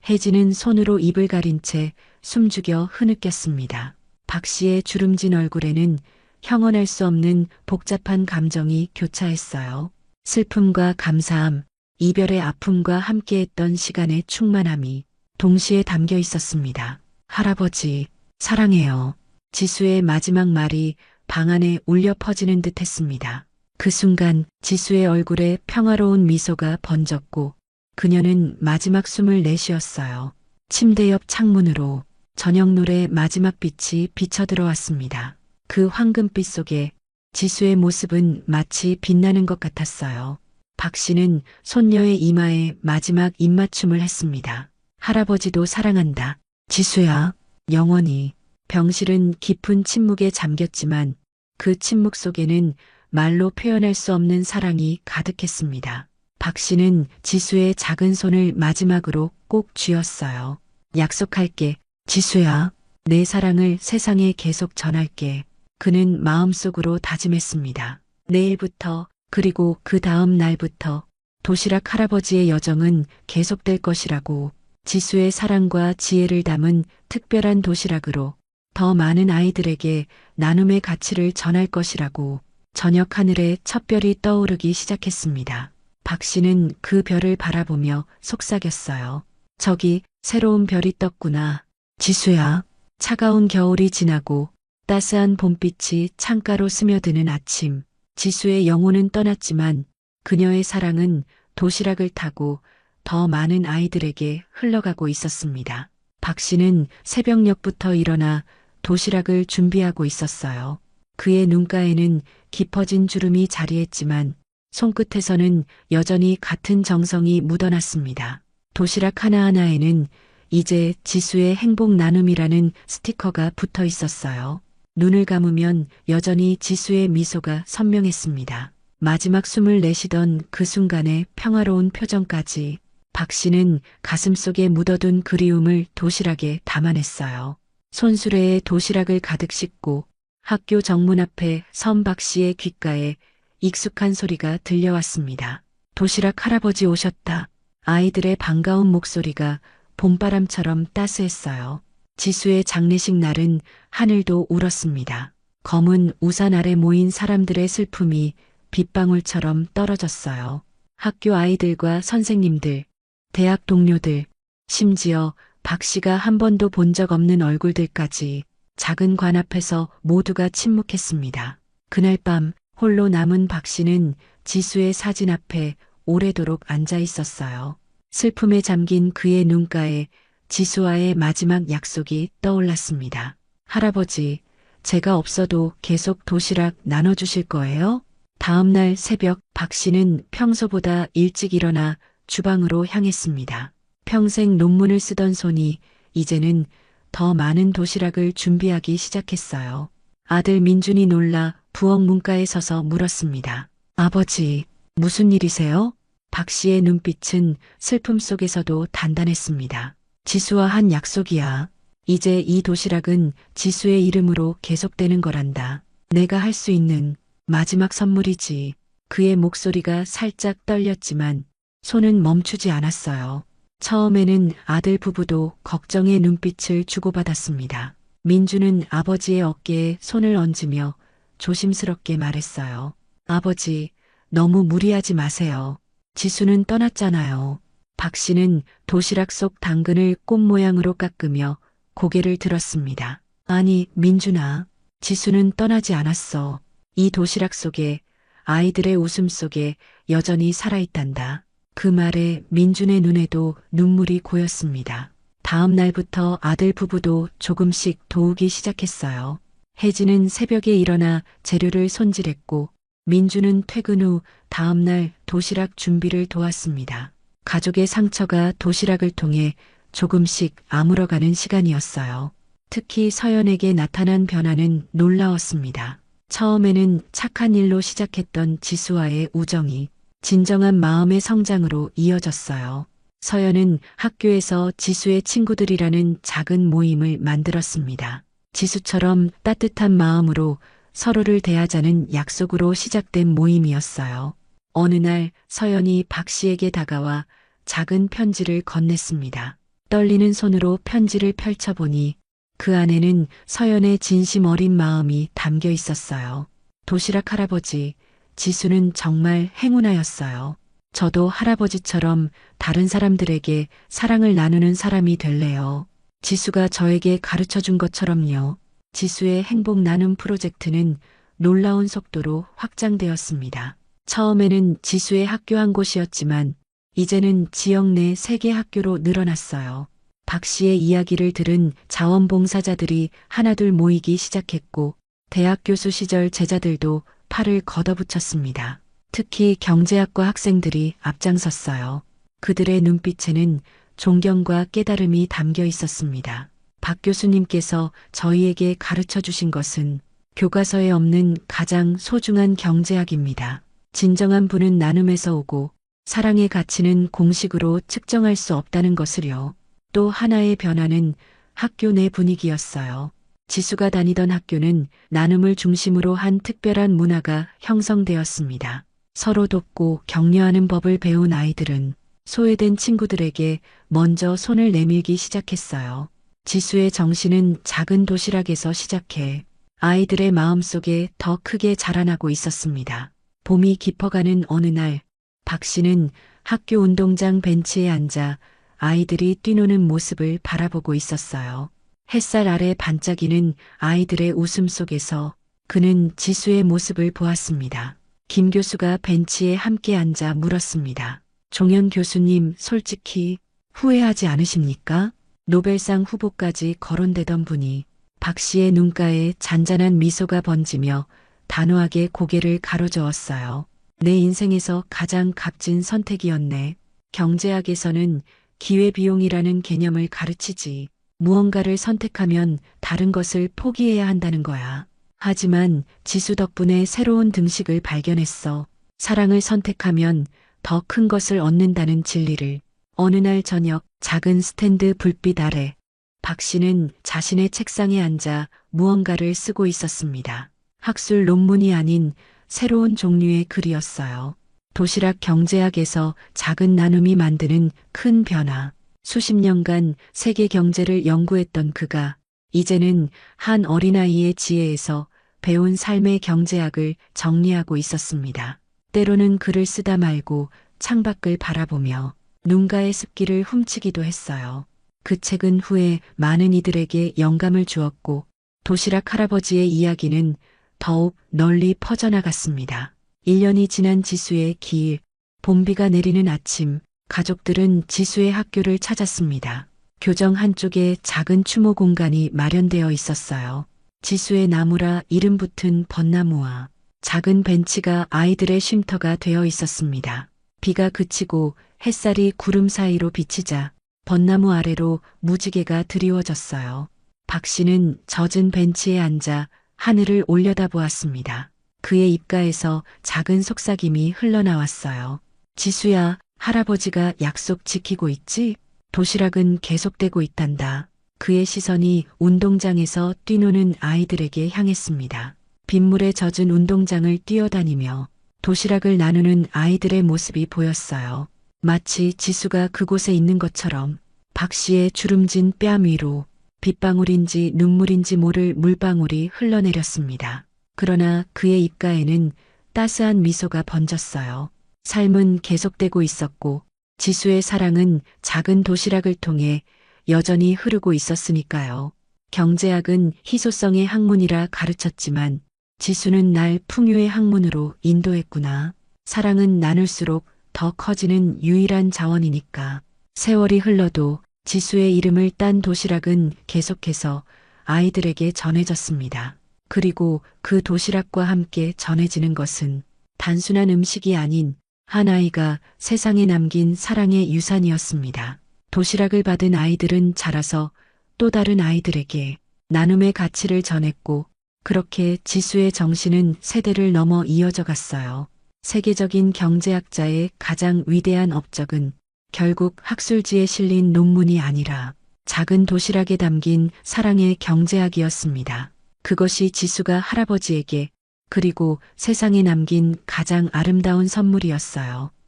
혜진은 손으로 입을 가린 채 숨죽여 흐느꼈습니다. 박 씨의 주름진 얼굴에는 형언할 수 없는 복잡한 감정이 교차했어요. 슬픔과 감사함, 이별의 아픔과 함께했던 시간의 충만함이 동시에 담겨 있었습니다. 할아버지, 사랑해요. 지수의 마지막 말이 방 안에 울려 퍼지는 듯 했습니다. 그 순간 지수의 얼굴에 평화로운 미소가 번졌고 그녀는 마지막 숨을 내쉬었어요. 침대 옆 창문으로 저녁노래 마지막 빛이 비쳐들어왔습니다. 그 황금빛 속에 지수의 모습은 마치 빛나는 것 같았어요. 박 씨는 손녀의 이마에 마지막 입맞춤을 했습니다. 할아버지도 사랑한다. 지수야, 영원히. 병실은 깊은 침묵에 잠겼지만 그 침묵 속에는 말로 표현할 수 없는 사랑이 가득했습니다. 박 씨는 지수의 작은 손을 마지막으로 꼭 쥐었어요. 약속할게. 지수야, 내 사랑을 세상에 계속 전할게. 그는 마음속으로 다짐했습니다. 내일부터 그리고 그 다음 날부터 도시락 할아버지의 여정은 계속될 것이라고. 지수의 사랑과 지혜를 담은 특별한 도시락으로 더 많은 아이들에게 나눔의 가치를 전할 것이라고. 저녁 하늘에 첫 별이 떠오르기 시작했습니다. 박 씨는 그 별을 바라보며 속삭였어요. 저기 새로운 별이 떴구나. 지수야, 차가운 겨울이 지나고 따스한 봄빛이 창가로 스며드는 아침. 지수의 영혼은 떠났지만 그녀의 사랑은 도시락을 타고 더 많은 아이들에게 흘러가고 있었습니다. 박 씨는 새벽녘부터 일어나 도시락을 준비하고 있었어요. 그의 눈가에는 깊어진 주름이 자리했지만 손끝에서는 여전히 같은 정성이 묻어났습니다. 도시락 하나하나에는 이제 지수의 행복 나눔이라는 스티커가 붙어 있었어요. 눈을 감으면 여전히 지수의 미소가 선명했습니다. 마지막 숨을 내쉬던 그 순간의 평화로운 표정까지 박 씨는 가슴속에 묻어둔 그리움을 도시락에 담아냈어요. 손수레에 도시락을 가득 싣고 학교 정문 앞에 선 박 씨의 귓가에 익숙한 소리가 들려왔습니다. 도시락 할아버지 오셨다. 아이들의 반가운 목소리가 봄바람처럼 따스했어요. 지수의 장례식 날은 하늘도 울었습니다. 검은 우산 아래 모인 사람들의 슬픔이 빗방울처럼 떨어졌어요. 학교 아이들과 선생님들, 대학 동료들, 심지어 박 씨가 한 번도 본 적 없는 얼굴들까지 작은 관 앞에서 모두가 침묵했습니다. 그날 밤 홀로 남은 박 씨는 지수의 사진 앞에 오래도록 앉아 있었어요. 슬픔에 잠긴 그의 눈가에 지수와의 마지막 약속이 떠올랐습니다. 할아버지, 제가 없어도 계속 도시락 나눠주실 거예요? 다음 날 새벽 박 씨는 평소보다 일찍 일어나 주방으로 향했습니다. 평생 논문을 쓰던 손이 이제는 더 많은 도시락을 준비하기 시작했어요. 아들 민준이 놀라 부엌 문가에 서서 물었습니다. 아버지, 무슨 일이세요? 박 씨의 눈빛은 슬픔 속에서도 단단했습니다. 지수와 한 약속이야. 이제 이 도시락은 지수의 이름으로 계속되는 거란다. 내가 할 수 있는 마지막 선물이지. 그의 목소리가 살짝 떨렸지만 손은 멈추지 않았어요. 처음에는 아들 부부도 걱정의 눈빛을 주고받았습니다. 민주는 아버지의 어깨에 손을 얹으며 조심스럽게 말했어요. 아버지, 너무 무리하지 마세요. 지수는 떠났잖아요. 박 씨는 도시락 속 당근을 꽃 모양으로 깎으며 고개를 들었습니다. 아니, 민준아, 지수는 떠나지 않았어. 이 도시락 속에, 아이들의 웃음 속에 여전히 살아있단다. 그 말에 민준의 눈에도 눈물이 고였습니다. 다음 날부터 아들 부부도 조금씩 도우기 시작했어요. 혜진은 새벽에 일어나 재료를 손질했고 민주는 퇴근 후 다음 날 도시락 준비를 도왔습니다. 가족의 상처가 도시락을 통해 조금씩 아물어가는 시간이었어요. 특히 서연에게 나타난 변화는 놀라웠습니다. 처음에는 착한 일로 시작했던 지수와의 우정이 진정한 마음의 성장으로 이어졌어요. 서연은 학교에서 지수의 친구들이라는 작은 모임을 만들었습니다. 지수처럼 따뜻한 마음으로 서로를 대하자는 약속으로 시작된 모임이었어요. 어느 날 서연이 박 씨에게 다가와 작은 편지를 건넸습니다. 떨리는 손으로 편지를 펼쳐보니 그 안에는 서연의 진심 어린 마음이 담겨 있었어요. 도시락 할아버지, 지수는 정말 행운아였어요. 저도 할아버지처럼 다른 사람들에게 사랑을 나누는 사람이 될래요. 지수가 저에게 가르쳐 준 것처럼요. 지수의 행복 나눔 프로젝트는 놀라운 속도로 확장되었습니다. 처음에는 지수의 학교 한 곳이었지만 이제는 지역 내 3개 학교로 늘어났어요. 박 씨의 이야기를 들은 자원봉사자들이 하나둘 모이기 시작했고 대학 교수 시절 제자들도 팔을 걷어붙였습니다. 특히 경제학과 학생들이 앞장섰어요. 그들의 눈빛에는 존경과 깨달음이 담겨 있었습니다. 박 교수님께서 저희에게 가르쳐 주신 것은 교과서에 없는 가장 소중한 경제학입니다. 진정한 부는 나눔에서 오고 사랑의 가치는 공식으로 측정할 수 없다는 것을요. 또 하나의 변화는 학교 내 분위기였어요. 지수가 다니던 학교는 나눔을 중심으로 한 특별한 문화가 형성되었습니다. 서로 돕고 격려하는 법을 배운 아이들은 소외된 친구들에게 먼저 손을 내밀기 시작했어요. 지수의 정신은 작은 도시락에서 시작해 아이들의 마음속에 더 크게 자라나고 있었습니다. 봄이 깊어가는 어느 날, 박 씨는 학교 운동장 벤치에 앉아 아이들이 뛰노는 모습을 바라보고 있었어요. 햇살 아래 반짝이는 아이들의 웃음 속에서 그는 지수의 모습을 보았습니다. 김 교수가 벤치에 함께 앉아 물었습니다. 종현 교수님, 솔직히 후회하지 않으십니까? 노벨상 후보까지 거론되던 분이 박 씨의 눈가에 잔잔한 미소가 번지며 단호하게 고개를 가로저었어요. 내 인생에서 가장 값진 선택이었네. 경제학에서는 기회비용이라는 개념을 가르치지. 무언가를 선택하면 다른 것을 포기해야 한다는 거야. 하지만 지수 덕분에 새로운 등식을 발견했어. 사랑을 선택하면 더 큰 것을 얻는다는 진리를. 어느 날 저녁 작은 스탠드 불빛 아래 박 씨는 자신의 책상에 앉아 무언가를 쓰고 있었습니다. 학술 논문이 아닌 새로운 종류의 글이었어요. 도시락 경제학에서 작은 나눔이 만드는 큰 변화. 수십 년간 세계 경제를 연구했던 그가 이제는 한 어린아이의 지혜에서 배운 삶의 경제학을 정리하고 있었습니다. 때로는 글을 쓰다 말고 창밖을 바라보며 눈가의 습기를 훔치기도 했어요. 그 책은 후에 많은 이들에게 영감을 주었고 도시락 할아버지의 이야기는 더욱 널리 퍼져나갔습니다. 1년이 지난 지수의 기일, 봄비가 내리는 아침, 가족들은 지수의 학교를 찾았습니다. 교정 한쪽에 작은 추모 공간이 마련되어 있었어요. 지수의 나무라 이름 붙은 벚나무와 작은 벤치가 아이들의 쉼터가 되어 있었습니다. 비가 그치고 햇살이 구름 사이로 비치자 벚나무 아래로 무지개가 드리워졌어요. 박 씨는 젖은 벤치에 앉아 하늘을 올려다보았습니다. 그의 입가에서 작은 속삭임이 흘러나왔어요. 지수야, 할아버지가 약속 지키고 있지? 도시락은 계속되고 있단다. 그의 시선이 운동장에서 뛰노는 아이들에게 향했습니다. 빗물에 젖은 운동장을 뛰어다니며 도시락을 나누는 아이들의 모습이 보였어요. 마치 지수가 그곳에 있는 것처럼 박 씨의 주름진 뺨 위로 빗방울인지 눈물인지 모를 물방울이 흘러내렸습니다. 그러나 그의 입가에는 따스한 미소가 번졌어요. 삶은 계속되고 있었고 지수의 사랑은 작은 도시락을 통해 여전히 흐르고 있었으니까요. 경제학은 희소성의 학문이라 가르쳤지만 지수는 날 풍요의 학문으로 인도했구나. 사랑은 나눌수록 더 커지는 유일한 자원이니까. 세월이 흘러도 지수의 이름을 딴 도시락은 계속해서 아이들에게 전해졌습니다. 그리고 그 도시락과 함께 전해지는 것은 단순한 음식이 아닌 한 아이가 세상에 남긴 사랑의 유산이었습니다. 도시락을 받은 아이들은 자라서 또 다른 아이들에게 나눔의 가치를 전했고 그렇게 지수의 정신은 세대를 넘어 이어져 갔어요. 세계적인 경제학자의 가장 위대한 업적은 결국 학술지에 실린 논문이 아니라 작은 도시락에 담긴 사랑의 경제학이었습니다. 그것이 지수가 할아버지에게 그리고 세상에 남긴 가장 아름다운 선물이었어요.